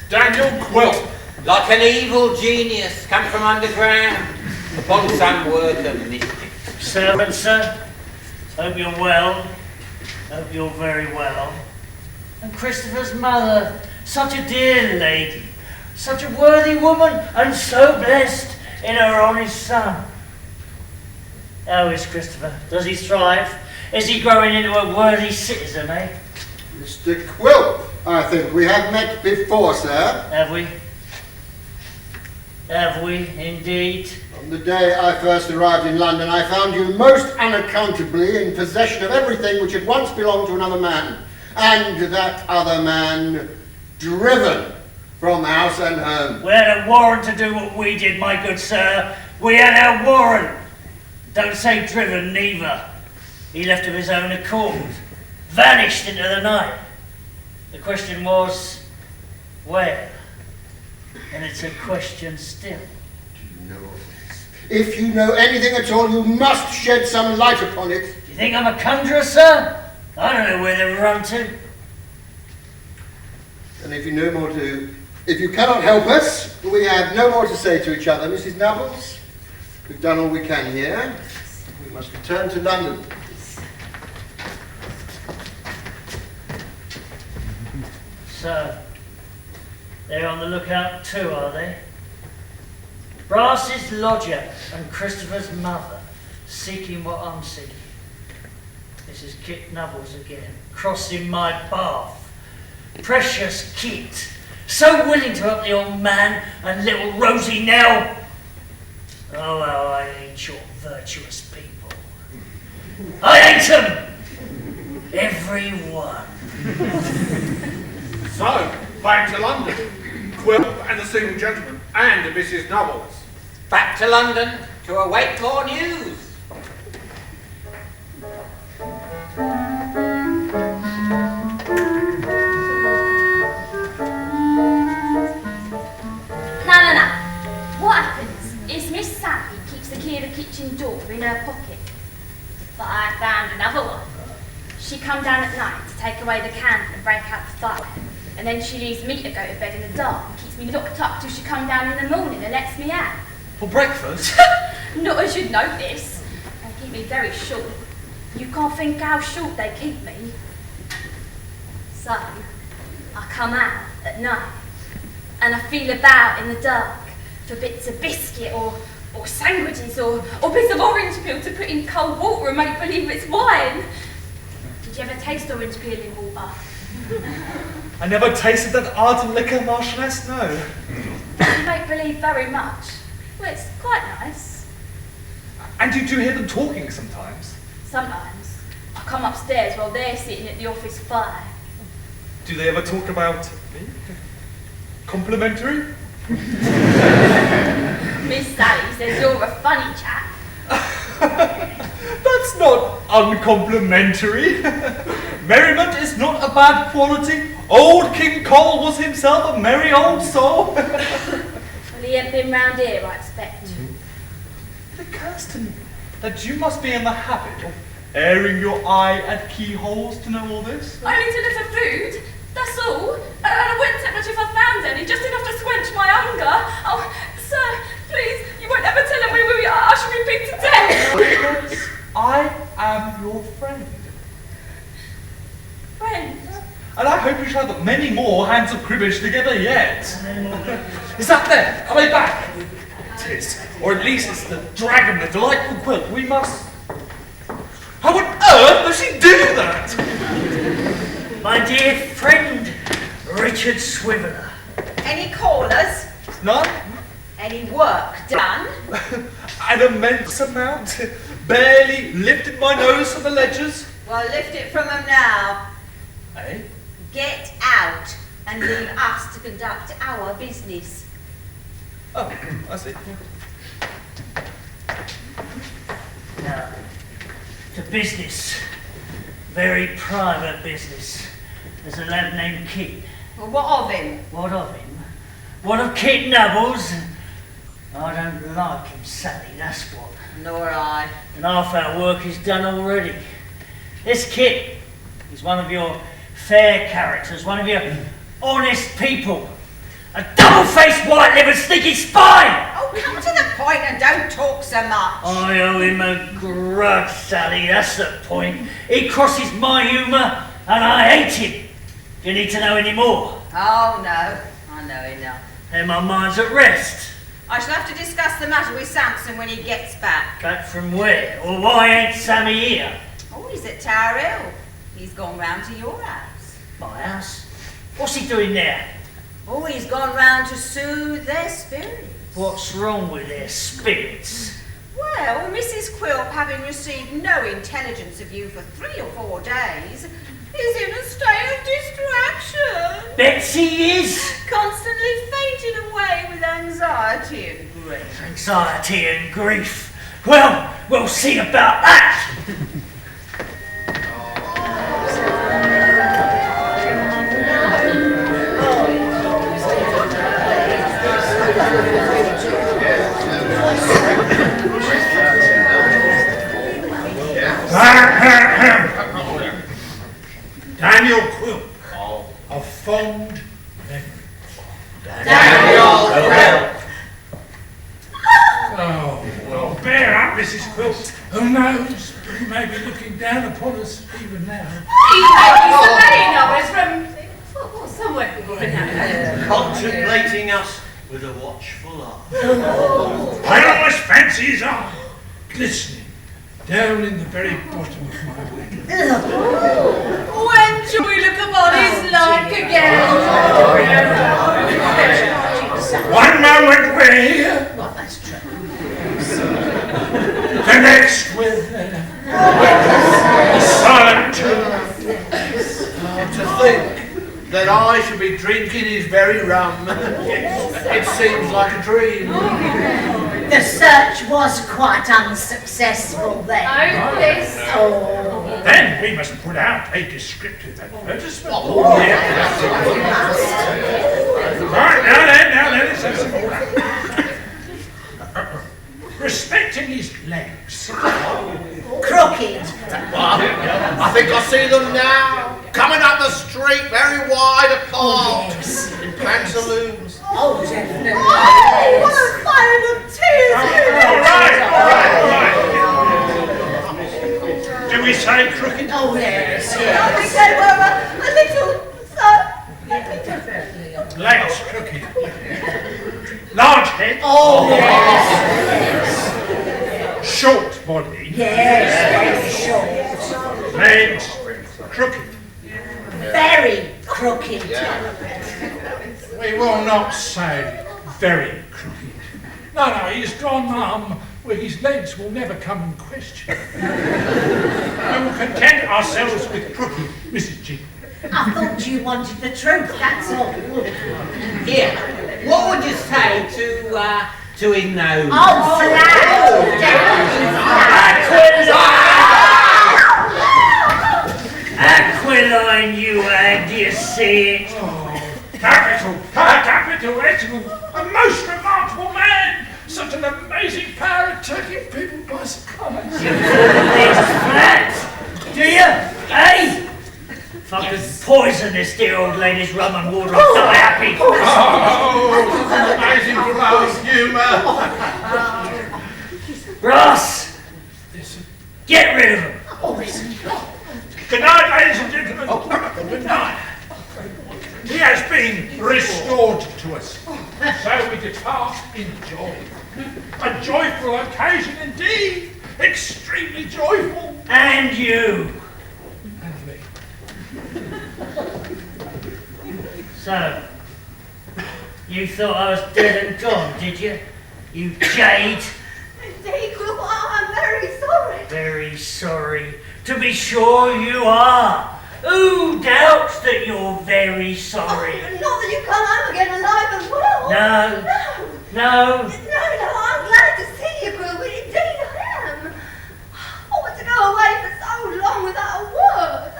Daniel Quilp. Like an evil genius come from underground upon some work of mischief. Servant, sir, hope you're well. Hope you're very well. And Christopher's mother, such a dear lady, such a worthy woman, and so blessed in her honest son. How is Christopher? Does he thrive? Is he growing into a worthy citizen, eh? Mr. Quilp, I think we have met before, sir. Have we? Have we, indeed? On the day I first arrived in London, I found you most unaccountably in possession of everything which had once belonged to another man, and that other man driven from house and home. We had a warrant to do what we did, my good sir. We had our warrant. Don't say driven, neither. He left of his own accord, vanished into the night. The question was, where? And it's a question still. Do you know of this? If you know anything at all, you must shed some light upon it. Do you think I'm a conjurer, sir? I don't know where they've run to. And if you cannot help us, we have no more to say to each other. Mrs Nubbles, we've done all we can here. We must return to London. So, they're on the lookout too, are they? Brass's lodger and Christopher's mother seeking what I'm seeking. This is Kit Nubbles again, crossing my path. Precious Kit, so willing to help the old man and little Rosie Nell. Oh, well, I hate your virtuous people. I hate them! Every one. So, back to London. Quilp and the single gentleman, and Mrs Nubbles. Back to London to await more news. No. What happens is Miss Sally keeps the key of the kitchen door in her pocket. But I found another one. She come down at night to take away the candle and break out the fire. And then she leaves me to go to bed in the dark and keeps me locked up till she come down in the morning and lets me out. For breakfast? Not as you'd notice. They keep me very short. You can't think how short they keep me. So, I come out at night and I feel about in the dark for bits of biscuit or sandwiches or bits of orange peel to put in cold water and make believe it's wine. Did you ever taste orange peel in water? I never tasted that ardent liquor, Marchioness, no. You make believe very much. Well, it's quite nice. And you do hear them talking sometimes? Sometimes. I come upstairs while they're sitting at the office fire. Do they ever talk about me? Complimentary? Miss Sally says you're a funny chap. That's not uncomplimentary. Merriment is not a bad quality. Old King Cole was himself a merry old soul. Well, he ain't been round here, I expect. It occurs to me that you must be in the habit of airing your eye at keyholes to know all this. Only to look for food, that's all. And I wouldn't take much if I found any, just enough to squench my hunger. Oh, sir, please, you won't ever tell him where we are. I shall be beat to death. Because I am your friend. Friend? And I hope we shall have many more hands of cribbage together yet. Is that there? Are they back? It is. Or at least it's the dragon, the delightful Quilp. We must... How on earth does she do that? My dear friend, Richard Swiveller. Any callers? None? Any work done? An immense amount. Barely lifted my nose from the ledgers. Well, lift it from them now. Eh? Get out and leave us to conduct our business. Oh, I see. Now, to business. Very private business. There's a lad named Kit. Well, what of him? What of him? What of Kit Nubbles? I don't like him, Sally, that's what. Nor I. And half our work is done already. This Kit is one of your fair characters, one of your honest people. A double-faced, white-livered, sneaky spy! Oh, come to the point and don't talk so much. I owe him a grudge, Sally, that's the point. He crosses my humour, and I hate him. Do you need to know any more? Oh, no. I know enough. Then my mind's at rest. I shall have to discuss the matter with Sampson when he gets back. Back from where? Or why ain't Sammy here? Oh, he's at Tower Hill. He's gone round to your house. My house? What's he doing there? Oh, he's gone round to soothe their spirits. What's wrong with their spirits? Well, Mrs. Quilp, having received no intelligence of you for 3 or 4 days, is in a state of distraction. Betsy is? Constantly fainting away with anxiety and grief. Anxiety and grief. Well, we'll see about that. Daniel Quilp, a fond memory. Daniel Quilp. Oh, well, bear up, Mrs. Quilp. Who knows? You may be looking down upon us even now. He may be surveying us from somewhere. Contemplating us with a watchful eye. I always fancy his eye glistening down in the very bottom of my window. When shall we look upon his like again? One moment we're here, Well, that's true. the next we're there. Silent To think that I should be drinking his very rum. It seems like a dream. The search was quite unsuccessful then. Hopeless. Oh. Then we must put out a descriptive advertisement. Right, now then, let's have some order. Respecting his legs. Crooked. I think I see them now, coming up the street very wide apart, in pantaloons. Oh, definitely. Oh, what a fire of tears! All right. Do we say crooked? Oh, yes, I yes. think they were a little, Legs crooked. Large head. Oh, yes. Short body. Yes, very short. Legs crooked. Very crooked. We will not say very crooked. No, he's gone where his legs will never come in question. We will content ourselves with crooked, Mrs. G. I thought you wanted the truth, that's all. Here, what would you say to his nose? Oh, flat! Definitely flat. Quilline, you hag, do you see it? Capital, excellent, a most remarkable man. Such an amazing power at taking people by surprise. You call this flat, do you? Eh? If I could poison this dear old lady's rum and water, I'd die happy. Oh, amazing flow of humour. Brass, get rid of him. Good night, ladies and gentlemen. Good night. He has been restored to us. So we depart in joy. A joyful occasion indeed. Extremely joyful. And you. And me. So, you thought I was dead and gone, did you? You jade. Indeed, Quilp, I'm very sorry. Very sorry. To be sure you are. Who doubts that you're very sorry? Oh, not that you come home again alive and well. No. No, I'm glad to see you, Quilp, but indeed I am. Oh, to go away for so long without a word.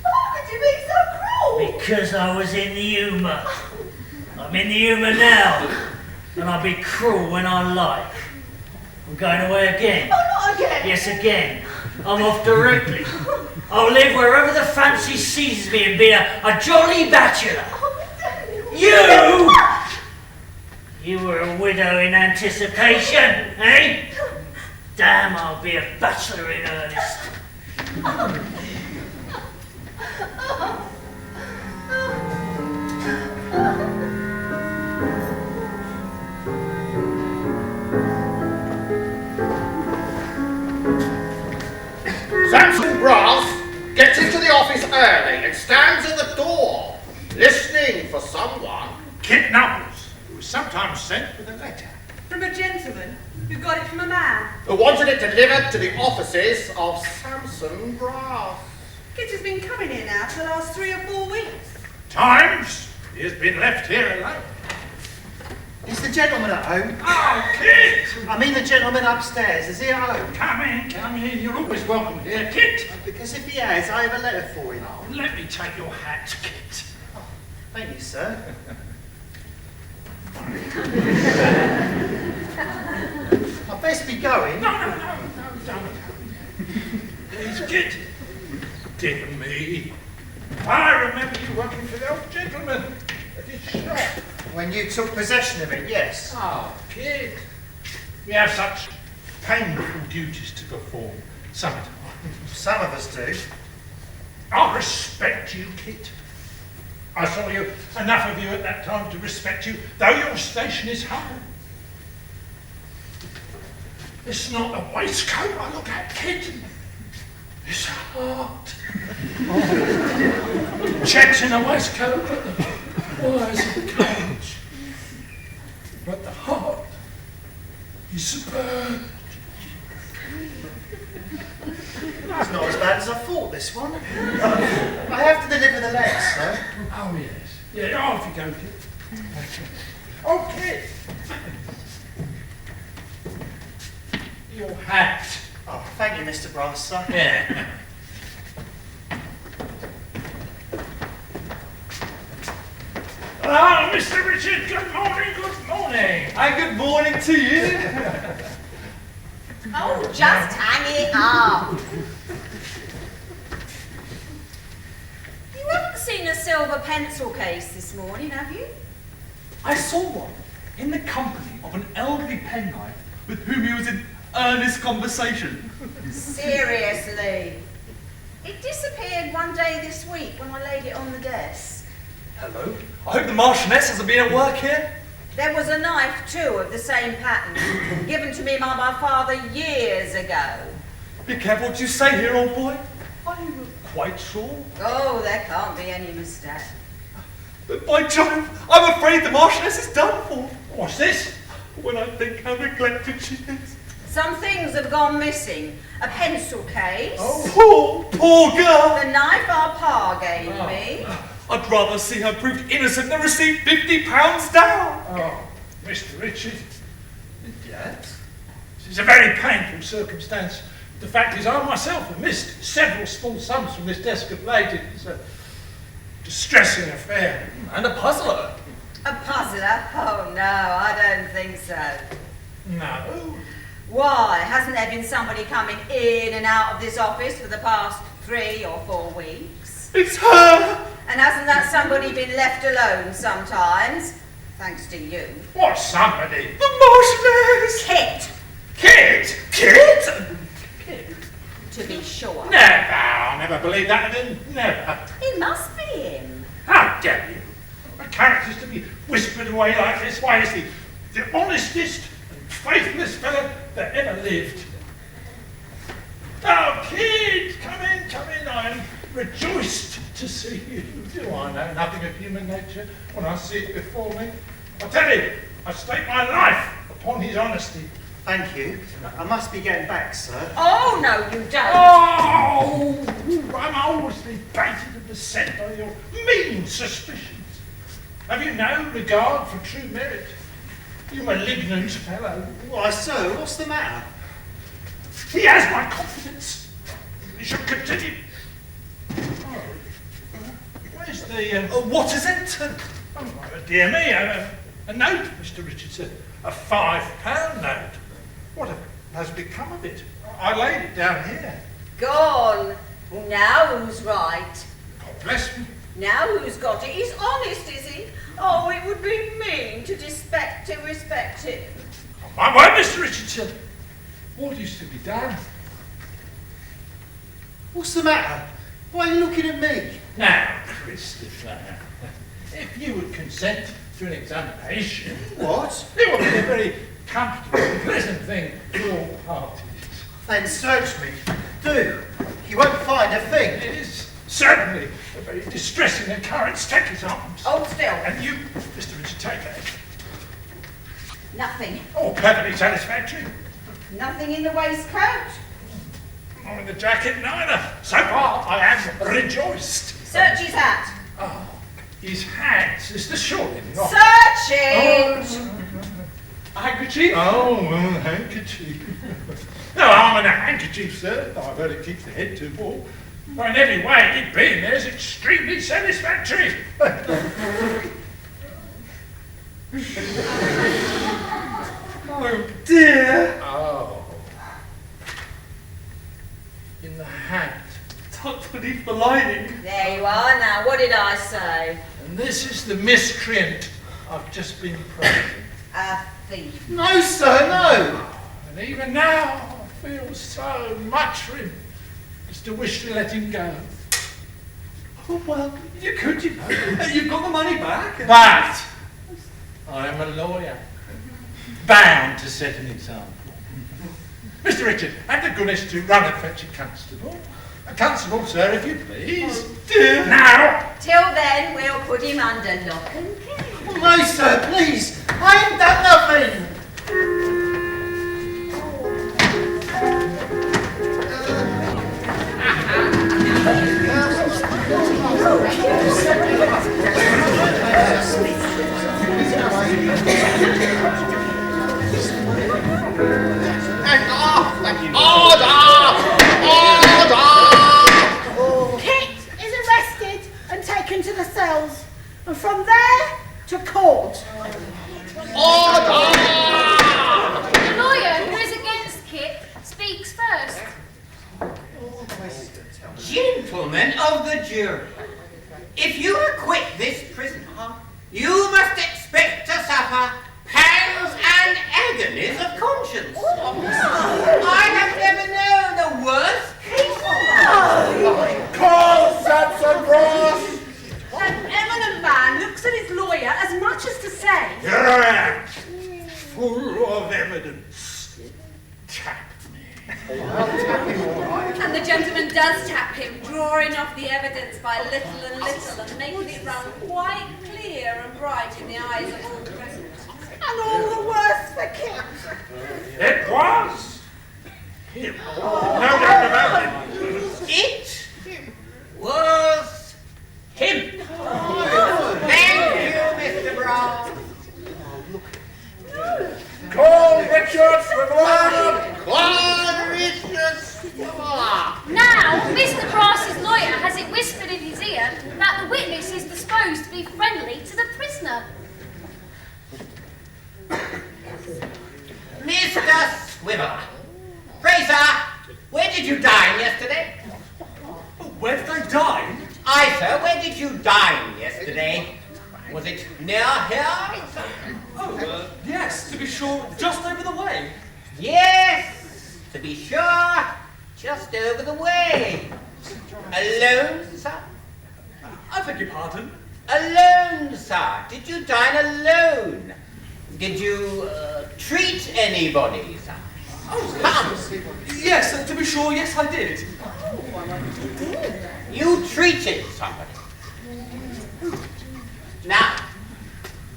How could you be so cruel? Because I was in the humour. I'm in the humour now. And I'll be cruel when I like. I'm going away again. Oh, not again. Yes, again. I'm off directly. I'll live wherever the fancy seizes me and be a jolly bachelor. You were a widow in anticipation, eh? Damn, I'll be a bachelor in earnest. Sampson Brass gets into the office early and stands at the door, listening for someone. Kit Nubbles, who is sometimes sent with a letter. From a gentleman who got it from a man. Who wanted it delivered to the offices of Sampson Brass. Kit has been coming here now for the last 3 or 4 weeks. Times he has been left here alone. Is the gentleman at home? Oh, Kit! I mean the gentleman upstairs. Is he at home? Come in. You're always welcome here, Kit. Because if he has, I have a letter for him. Oh, let me take your hat, Kit. Oh, thank you, sir. I'd best be going. No, don't. Please, Kit. Dear me. I remember you working for the old gentleman at his shop. When you took possession of it, yes. Oh, Kit. We have such painful duties to perform sometimes. Some of us do. I respect you, Kit. I saw you enough of you at that time to respect you, though your station is humble. It's not the waistcoat I look at, Kit. It's a heart. Checks in a waistcoat, but the wires of the cage. But the heart is superb. It's not as bad as I thought, this one. I have to deliver the letter, sir. Oh, yes. Yeah, off you go, Kit. Oh, Kit. Your hat. Oh, thank you, Mr. Brass, sir. Yeah. Ah, Mr. Richard, good morning. And good morning to you. Oh, just hang it up. You haven't seen a silver pencil case this morning, have you? I saw one in the company of an elderly penknife with whom he was in earnest conversation. Seriously. It disappeared one day this week when I laid it on the desk. Hello? I hope the Marchioness hasn't been at work here. There was a knife, too, of the same pattern, given to me by my father years ago. Be careful what you say here, old boy. Are you quite sure? Oh, there can't be any mistake. But by Jove, I'm afraid the Marchioness is done for. What's this? When I think how neglected she is. Some things have gone missing. A pencil case. Oh, poor girl. The knife our pa gave me. I'd rather see her proved innocent than receive £50 down. Oh, Mr. Richard. Yes? This is a very painful circumstance The fact is, I myself have missed several small sums from this desk of late. It's a distressing affair. And a puzzler. A puzzler? Oh no, I don't think so. No. Why, hasn't there been somebody coming in and out of this office for the past 3 or 4 weeks? It's her! And hasn't that somebody been left alone sometimes? Thanks to you. What somebody? The marchioness! Kit! Kit? Kit? To be sure. Never! I'll never believe that of him. Never. It must be him. How dare you? A character's to be whispered away like this. Why is he the honestest and faithless fellow that ever lived? Oh, Kid! Come in. I am rejoiced to see you. Do I know nothing of human nature when I see it before me? I tell you, I stake my life upon his honesty. Thank you. I must be getting back, sir. Oh, no, you don't. Oh! I'm always been baited and beset by your mean suspicions. Have you no regard for true merit? You malignant fellow. Why, sir, what's the matter? He has my confidence. He should continue. Oh. Where's the... what is it? Oh, dear me, a note, Mr. Richardson. A £5 note. What has become of it? I laid it down here. Gone. Well, now who's right? God bless me. Now who's got it? He's honest, is he? Oh, it would be mean to respect him. My word, Mr. Richardson. What is to be done? What's the matter? Why are you looking at me? Now, Christopher, if you would consent to an examination... What? It would be a very comfortable and pleasant thing for all parties. Then search me. Do. You won't find a thing. It is certainly a very distressing occurrence. Take his arms. Hold still. And you, Mr. Richard, take that. Nothing. Oh, perfectly satisfactory. Nothing in the waistcoat. Nor in the jacket neither. So far, I am rejoiced. Search his hat. Oh, his hat is the surely not. Search it. A handkerchief? Oh, well, a handkerchief. No harm in a handkerchief, sir. I've heard it keeps the head too warm. Well, in every way, it being there is extremely satisfactory. Oh, dear. Oh. In the hat. Tucked beneath the lining. There you are. Now, what did I say? And this is the miscreant I've just been praising. A thief. No, sir, no. And even now, I feel so much for him as to wish to let him go. Oh, well, you could, you know. You've got the money back. But I am a lawyer, bound to set an example. Mr. Richard, have the goodness to run and fetch a constable. A constable, sir, if you please. Oh, dear. Now! Till then, we'll put him under lock and key. Oh, no, sir, please. I haven't done nothing. Kit is arrested and taken to the cells, and from there to court. The lawyer who is against Kit speaks first. Gentlemen of the jury, if you acquit this prisoner, you must expect to suffer pangs and agonies of conscience. I have never known a worse case. Call Sampson Brass! An eminent man looks at his lawyer as much as to say, Here I am, full of evidence. Tap me. And the gentleman does tap him, drawing off the evidence by little and little and making it run quite clear and bright in the eyes of all present. and all the worse for Kit. It was him. No doubt about it. It was him. Thank you, Mr. Brown. Call Richard Swiveller. Clarice friendly to the prisoner. Mr. Swiveller. Pray, sir, where did you dine yesterday? Where did I dine? Aye, sir, where did you dine yesterday? Was it near here? Oh, yes, to be sure, just over the way. Yes, to be sure, just over the way. Alone, sir? I beg your pardon? Alone, sir. Did you dine alone? Did you treat anybody, sir? Yes, to be sure, yes, I did. You treated somebody. Now,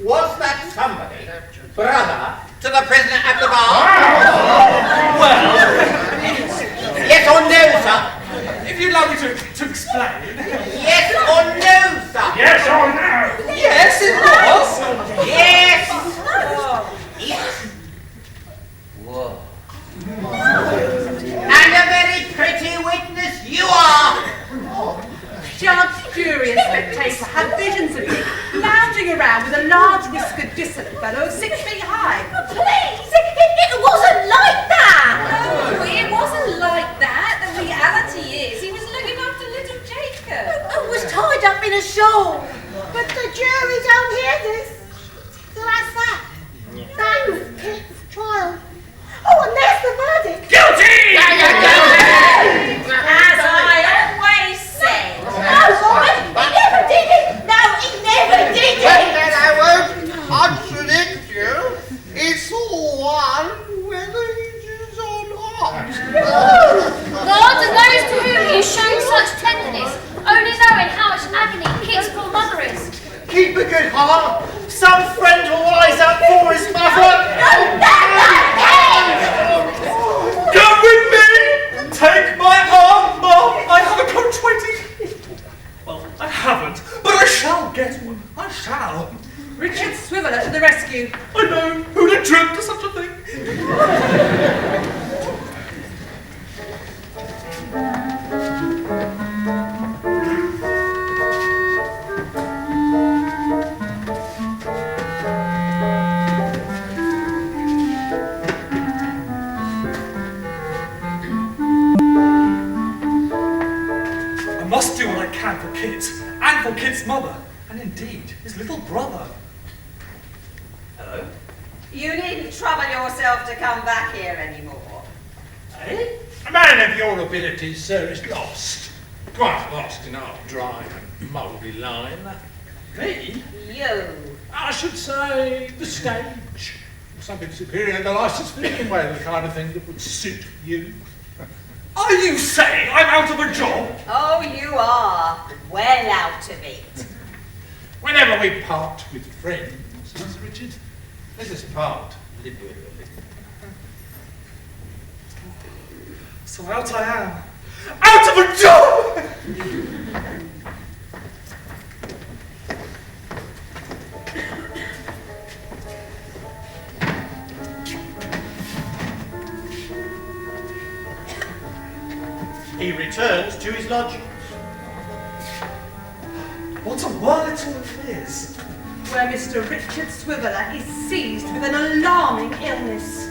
was that somebody brother to the prisoner at the bar? Well, yes or no, sir? If you'd allow me to explain. Yes or no, sir? Yes or no? Yes, it was. Yes. Yes. Whoa. And a very pretty witness you are. Judge, jury, and spectator had visions of you lounging around with a large whiskered dissolute fellow 6 feet high. Please, it wasn't like that. No, it wasn't like that. The reality is he was looking after little Jacob. I was tied up in a shawl. But the jury don't hear this. So that's that. That was Kit's trial. Oh, and there's the verdict. Guilty! As I always say. No, he never did it. No, he never did it. Then I won't contradict you. It's all one whether he is or not. God knows to whom you show such tenderness, only knowing how much agony Kit's poor mother is. Keep a good heart. Some friend will rise up for his mother. Come with me! Take my arm, Mum! I have a coach waiting. Well, I haven't, but I shall get one. I shall. Richard Swiveller to the rescue. I know. Who'd have dreamt of such a thing? I must do what I can for Kit, and for Kit's mother, and indeed, his little brother. Hello? You needn't trouble yourself to come back here anymore. Eh? A man of your abilities, sir, is lost. Quite lost in our dry and mouldy line. Me? You. I should say the stage. Something superior in the licence speaking way, the kind of thing that would suit you. Are you saying I'm out of a job? Oh, you are. Well out of it. Whenever we part with friends, Mr. Richard, let us part liberally. So out I am. Out of a job! He returns to his lodgings. What a whirl it all is. Where Mr. Richard Swiveller is seized with an alarming illness.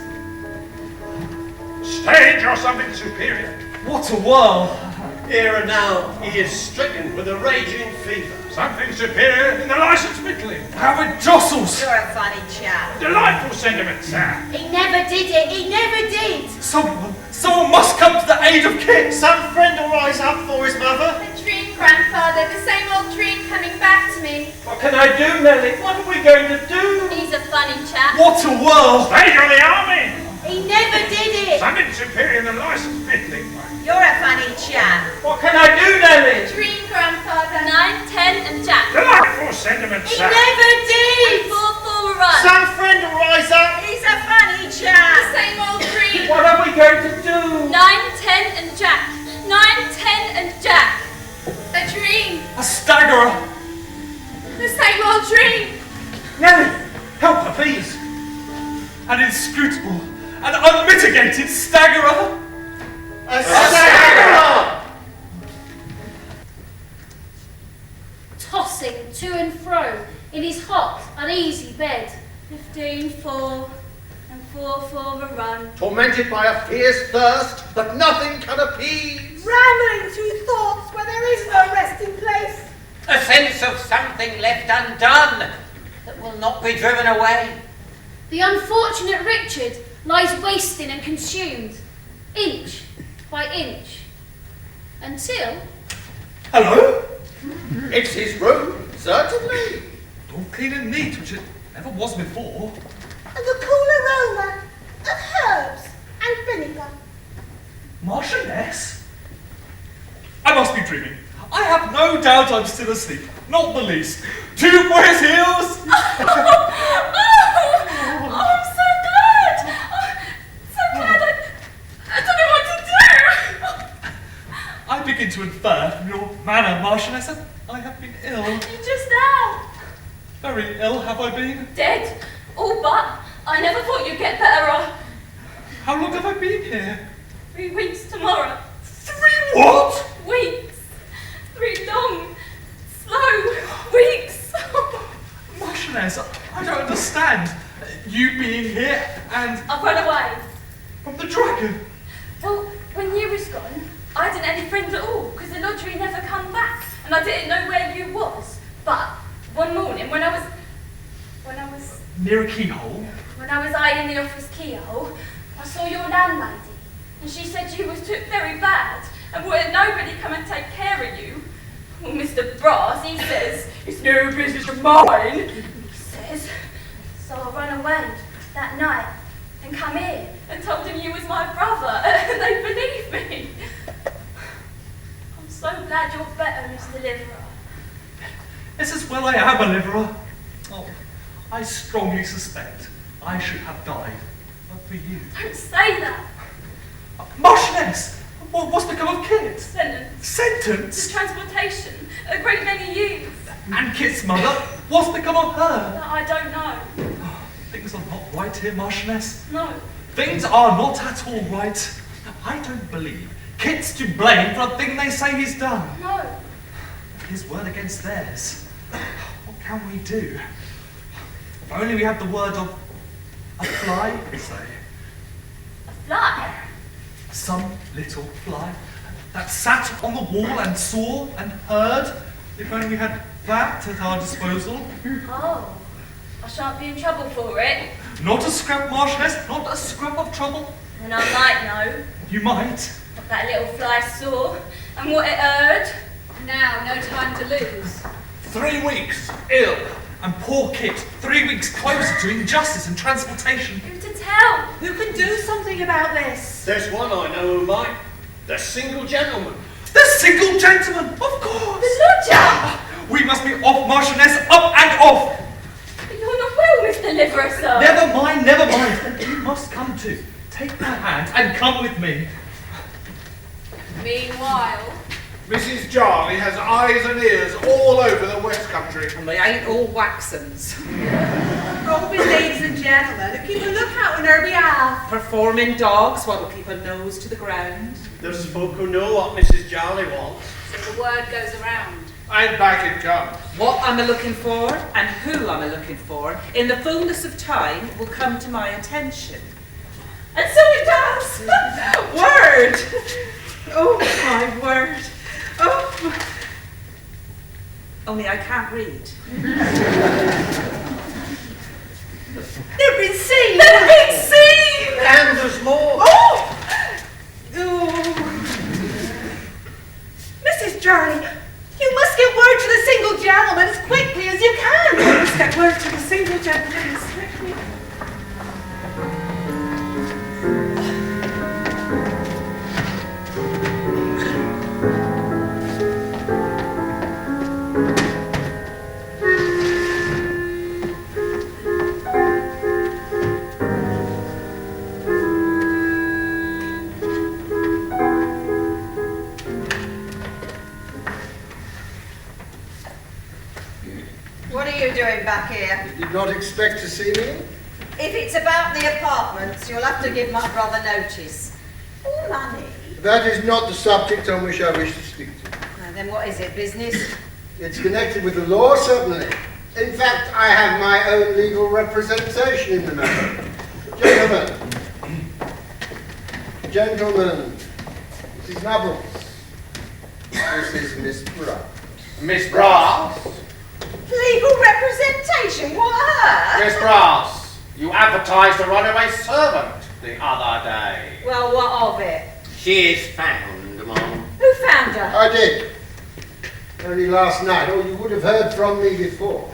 Stage or something superior. What a whirl. Here and now, he is stricken with a raging fever. Something superior in the licence middling. How it jostles. You're a funny chap. Delightful sentiment, sir. He never did it. He never did. Someone must come to the aid of Kit. Some friend will rise up for his mother. The dream, grandfather, the same old dream coming back to me. What can I do, Nellie? What are we going to do? He's a funny chap. What a whirl. Stage or the army. He never did it. Something superior in the licence middling way. You're a funny chap. What can I do, Nellie? Dream, grandfather. 9, 10, and Jack. Delightful sentiment, He sir. never did. 4, 4 will run. Some friend will rise up. He's a funny The chap. same old dream. What are we going to do? 9, 10, and Jack. 9, 10, and Jack. A dream. A staggerer. The same old dream. Nellie, help her, please. An inscrutable, an unmitigated staggerer. A staggerer. Tossing to and fro, in his hot, uneasy bed. 15 for, and 4 for a run. Tormented by a fierce thirst that nothing can appease. Rambling through thoughts where there is no resting place. A sense of something left undone that will not be driven away. The unfortunate Richard lies wasting and consumed, inch by inch, until... Hello? It's his room, certainly. All clean and neat, which it never was before. And the cool aroma of herbs and vinegar. Marchioness? I must be dreaming. I have no doubt I'm still asleep. Not the least. 2 for his heels! I'm so glad! I don't know what to do! I begin to infer from your manner, Marchioness, that I have been ill. Just now. Very ill have I been? Dead. All but. I never thought you'd get better. How long have I been here? 3 weeks tomorrow. 3 what? Weeks. 3 long, slow weeks. Marchioness, I don't understand. You being here and... I've run away. From the dragon? Well, when you was gone, I didn't have any friends at all, because the lottery never come back, and I didn't know where you was. But one morning, when I was near a keyhole? When I was eyeing the office keyhole, I saw your landlady, and she said you was took very bad, and would nobody come and take care of you. Well, Mr. Brass, he says, it's no business of mine, he says. So I ran away that night and come here and told him you was my brother, and they believed me. I'm so glad you're better, Mr. Liverer. It's as well I am a liverer. Oh, I strongly suspect I should have died, but for you. Don't say that. Marchioness! What's become of Kit? Sentence. Sentence? To transportation, a great many years. And Kit's mother? What's become of her? That I don't know. Things are not right here, Marchioness. No. Things are not at all right. I don't believe Kit's to blame for a thing they say he's done. No. His word against theirs. What can we do? If only we had the word of a fly, say. A fly? Some little fly that sat on the wall and saw and heard. If only we had that at our disposal. Oh, I shan't be in trouble for it. Not a scrap, Marchioness, not a scrap of trouble. And I might know. You might. What that little fly saw and what it heard. Now, no time to lose. 3 weeks, ill. And poor Kit, 3 weeks closer to injustice and transportation. Who to tell? Who can do something about this? There's one I know who might. The single gentleman. The single gentleman, of course. The lodger. We must be off, Marchioness, up and off. But you're not well, Mr. Liverer, sir. Never mind, never mind. And you must come too. Take my hand and come with me. Meanwhile... Mrs. Jarley has eyes and ears all over the West Country. And they ain't all waxens. Roving ladies and gentlemen who keep a lookout on her behalf. Performing dogs while we keep a nose to the ground. There's folk who know what Mrs. Jarley wants. So the word goes around. And back it comes. What I'm a-looking for and who I'm a-looking for, in the fullness of time, will come to my attention. And so it does! Word! Oh, my word. Oh. Only I can't read. They've been seen! They've been seen! And there's more. Oh! Oh. Mrs. Jarley, you must get word to the single gentleman as quickly as you can. You must get word to the single gentleman as quickly. What are you doing back here? You did not expect to see me? If it's about the apartments, you'll have to give my brother notice. Money? That is not the subject on which I wish to speak to you. Then what is it, business? It's connected with the law, certainly. In fact, I have my own legal representation in the matter. Gentlemen, Mrs Nubbles, this is Miss Brass. Miss Brass? Legal representation? What, her? Miss Brass, you advertised a runaway servant the other day. Well, what of it? She is found, Mum. Who found her? I did. Only last night, or you would have heard from me before.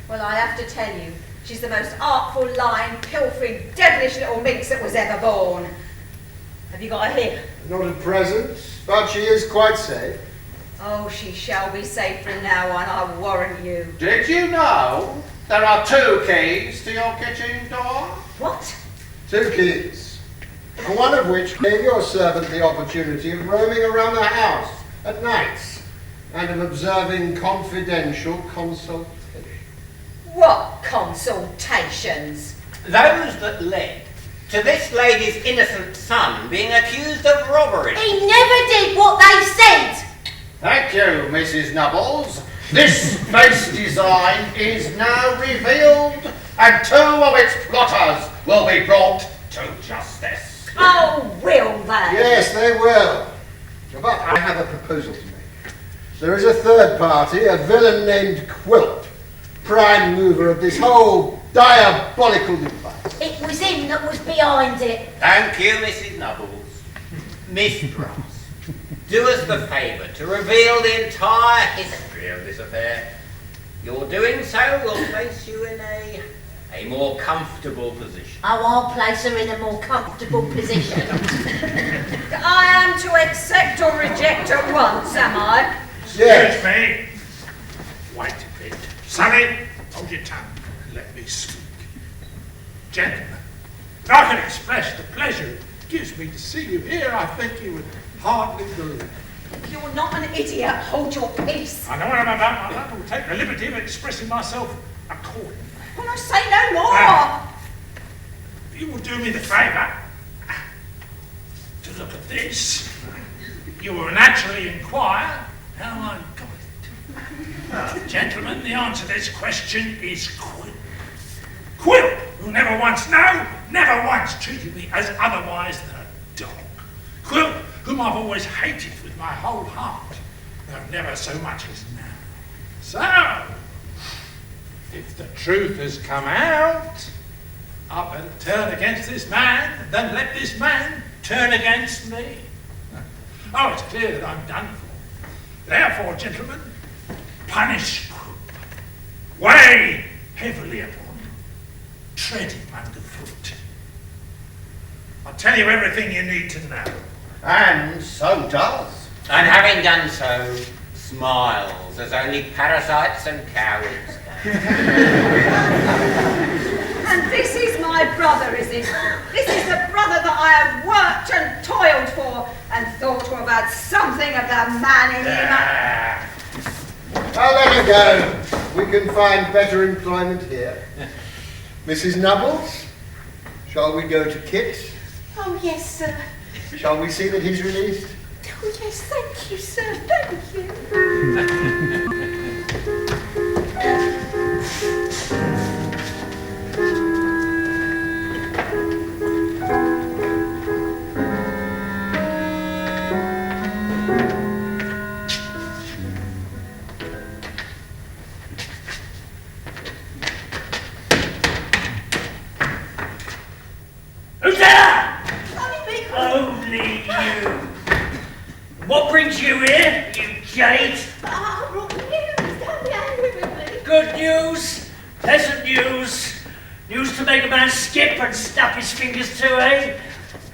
Well, I have to tell you, she's the most artful, lying, pilfering, devilish little minx that was ever born. Have you got her here? Not at present, but she is quite safe. Oh, she shall be safe from now on, I warrant you. Did you know there are 2 keys to your kitchen door? What? 2 keys, one of which gave your servant the opportunity of roaming around the house at nights and of observing confidential consultations. What consultations? Those that led to this lady's innocent son being accused of robbery. He never did what they said. Thank you, Mrs Nubbles. This face design is now revealed, and 2 of its plotters will be brought to justice. Oh, will they? Yes, they will. But I have a proposal to make. There is a third party, a villain named Quilp, prime mover of this whole diabolical device. It was him that was behind it. Thank you, Mrs Nubbles. Miss Brass, do us the favour to reveal the entire history of this affair. Your doing so will place you in a more comfortable position. Oh, I'll place her in a more comfortable position. I am to accept or reject at once, am I? Yes. Excuse me. Wait a bit. Sonny, hold your tongue and let me speak. Gentlemen, if I can express the pleasure it gives me to see you here, I think you would hardly believe. You're not an idiot. Hold your peace. I know what I'm about. I will take the liberty of expressing myself accordingly. Well, I say no more. If you will do me the favour to look at this, you will naturally inquire how I got it. Gentlemen, the answer to this question is Quilp. Quilp, who never once treated me as otherwise than a dog. Quilp, whom I've always hated with my whole heart, though never so much as now. So, if the truth has come out, I better turn against this man than let this man turn against me. Oh, it's clear that I'm done for. Therefore, gentlemen, punish Quilp. Weigh heavily upon him. Tread him underfoot. I'll tell you everything you need to know. And so does. And having done so, smiles as only parasites and cowards can. And this is my brother, is it? This is the brother that I have worked and toiled for and thought to have had something of the man in him. I'll let her go. We can find better employment here. Mrs Nubbles, shall we go to Kit? Oh, yes, sir. Shall we see that he's released? Oh, yes, thank you, sir. Thank you. Who's there? Only you. What brings you here, you jade? I brought news. Don't be angry with me. Good news, pleasant news. News to make a man skip and snap his fingers to, eh?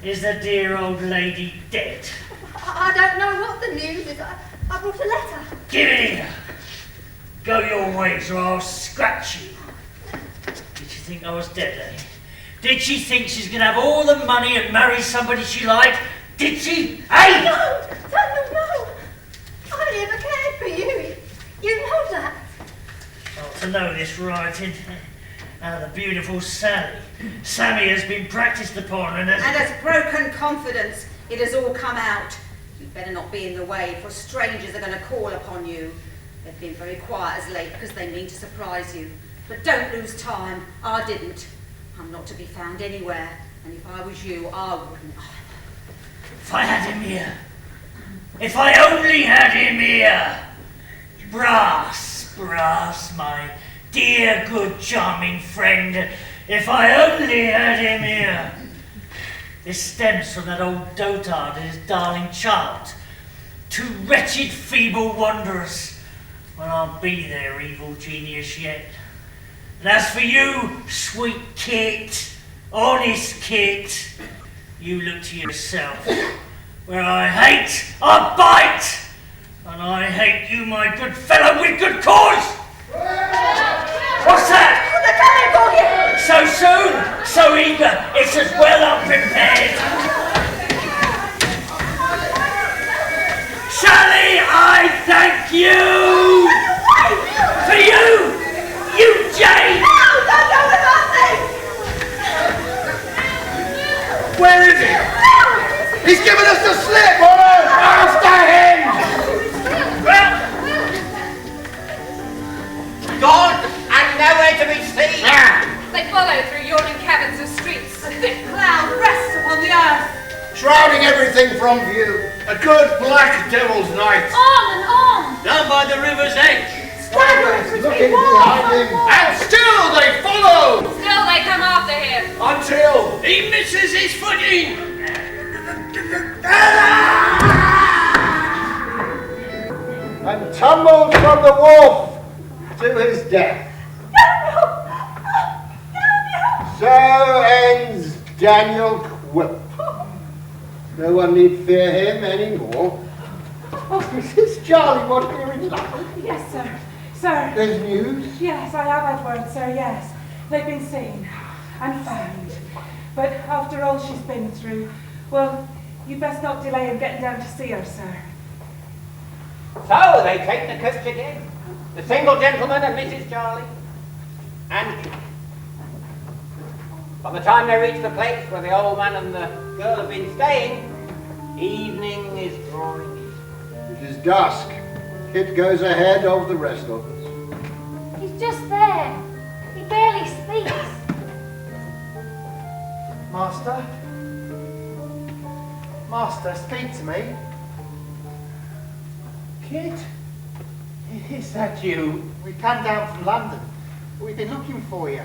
Is the dear old lady dead? I don't know what the news is. I brought a letter. Give it here. Go your ways or I'll scratch you. Did you think I was dead, eh? Did she think she's going to have all the money and marry somebody she liked? Did she? Hey! No, Daniel, no. I never cared for you. You know that. Not to know this writing. Now the beautiful Sally. Sammy has been practised upon and has broken confidence. It has all come out. You'd better not be in the way, for strangers are going to call upon you. They've been very quiet as late because they mean to surprise you. But don't lose time. I didn't. I'm not to be found anywhere. And if I was you, I wouldn't. If I had him here. If I only had him here. Brass, my dear, good, charming friend. If I only had him here. This stems from that old dotard and his darling child. Two wretched, feeble wanderers. Well, I'll be their evil genius yet. And as for you, sweet Kit, honest Kit, you look to yourself. Where I hate, I bite! And I hate you, my good fellow, with good cause! What's that? They're coming for you! So soon, so eager, it's as well I'm prepared. Sally, I thank you! For you Jane! No, don't go without me! Where is he? He's given us the slip! After him! Gone and nowhere to be seen. They follow through yawning caverns of streets. A thick cloud rests upon the earth. Shrouding everything from view. A good black devil's night. On and on! Down by the river's edge. Looking behind him. And still they follow! Still they come after him. Until He misses his footing. And tumbles from the wharf to his death. So ends Daniel Quilp. No one need fear him anymore. Oh, Mrs Jarley, what here in London? Yes, sir. Sir. There's news? Yes, I have had word, sir, yes. They've been seen and found. But after all she's been through, well, you best not delay in getting down to see her, sir. So they take the coach again. The single gentleman and Mrs Jarley. And by the time they reach the place where the old man and the girl have been staying, evening is drawing in. It is dusk. Kit goes ahead of the rest of us. He's just there. He barely speaks. Master? Master, speak to me. Kit? Is that you? We come down from London. We've been looking for you.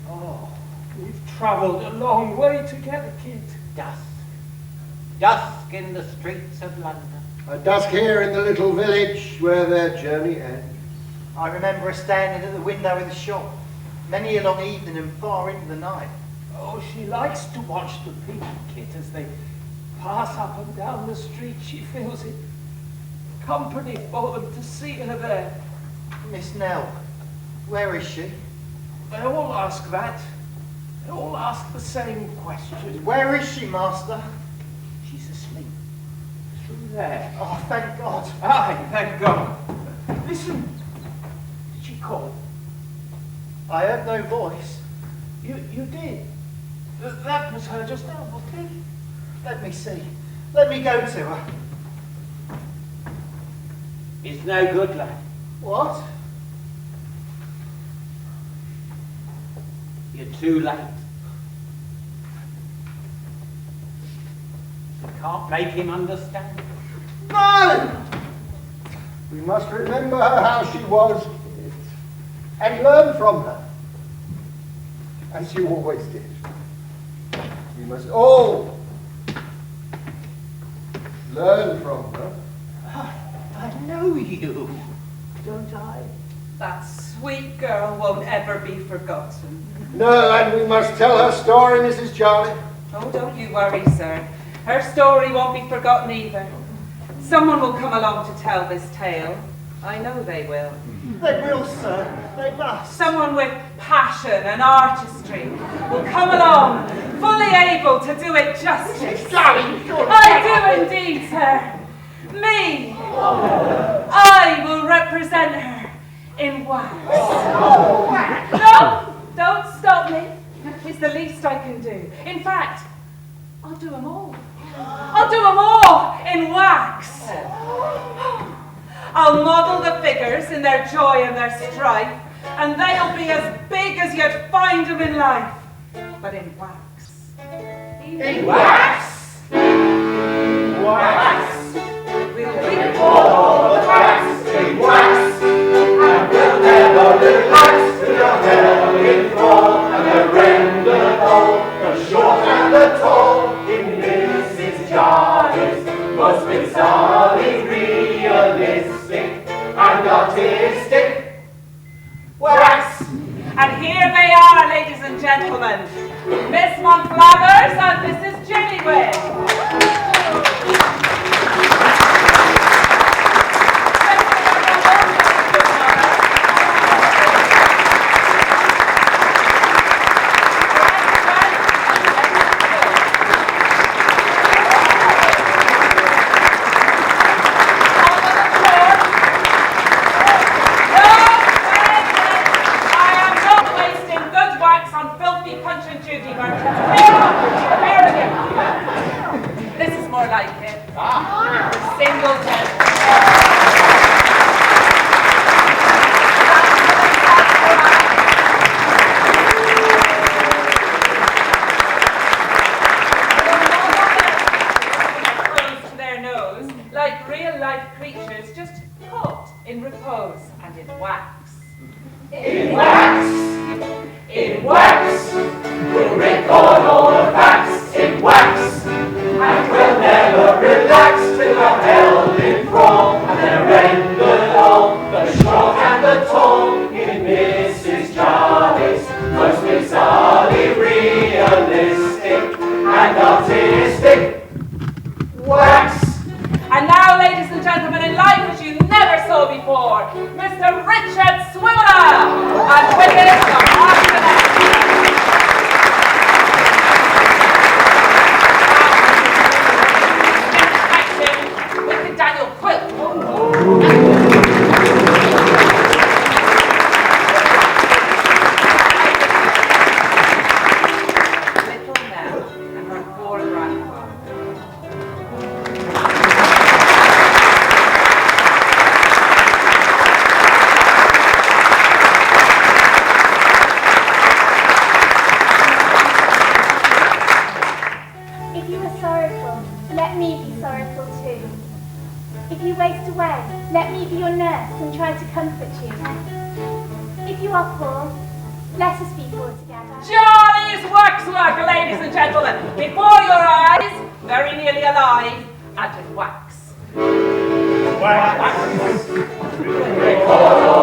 Oh, we've travelled a long way together, Kit. Dusk. Dusk in the streets of London. A dusk here in the little village where their journey ends. I remember us standing at the window in the shop, many a long evening and far into the night. Oh, she likes to watch the people, Kit, as they pass up and down the street. She feels it company for them to see her there. Miss Nell, where is she? They all ask that. They all ask the same question. Where is she, Master? She's asleep. Through there. Oh, thank God. Aye, thank God. Listen. Did she call? I heard no voice. You did? That was her just now, wasn't it? Let me see. Let me go to her. It's no good, lad. What? You're too late. You can't make him understand. No! We must remember her how she was, Kit, and learn from her, as you always did. We must all learn from her. I know you, don't I? That sweet girl won't ever be forgotten. No, and we must tell her story, Mrs Jarley. Oh, don't you worry, sir. Her story won't be forgotten either. Someone will come along to tell this tale. I know they will. They will, sir. They must. Someone with passion and artistry will come along, fully able to do it justice. I do indeed, sir. Me. I will represent her in wax. No, don't stop me. It's the least I can do. In fact, I'll do them all. I'll do them all in wax. I'll model the figures in their joy and their strife, and they'll be as big as you'd find them in life, but in wax. In wax? Wax. We'll all the facts in wax, and we'll never relax till you're held in thrall, and the render all, the short and the tall, in Mrs Jarley's most bizarrely realistic and artistic wax. And here they are, ladies and gentlemen, Miss Montflavers and Mrs Jennyway. Punch Judy merchants. Here again. This is more like it. Single gentleman. Close to their nose, like real-life creatures, just caught in repose and in wax. In wax! In wax! We'll record all the facts in wax, and we'll never relax till we're held in thrall, and then rendered all, the short and the tall, in Mrs Jarley's most bizarrely realistic and artistic wax. And now, ladies and gentlemen, in life as you never saw before, Mr. Richard Swiveller, and with him, the Martinet. With the Daniel Quilp. Little Nell and her poor grandfather. If you are sorrowful, let me be sorrowful too. If you waste away, let me be your nurse and try to comfort you. If you are poor, let us be poor together. Jarley's waxwork, ladies and gentlemen, before your eyes, very nearly alive, and in wax. Wax. Record all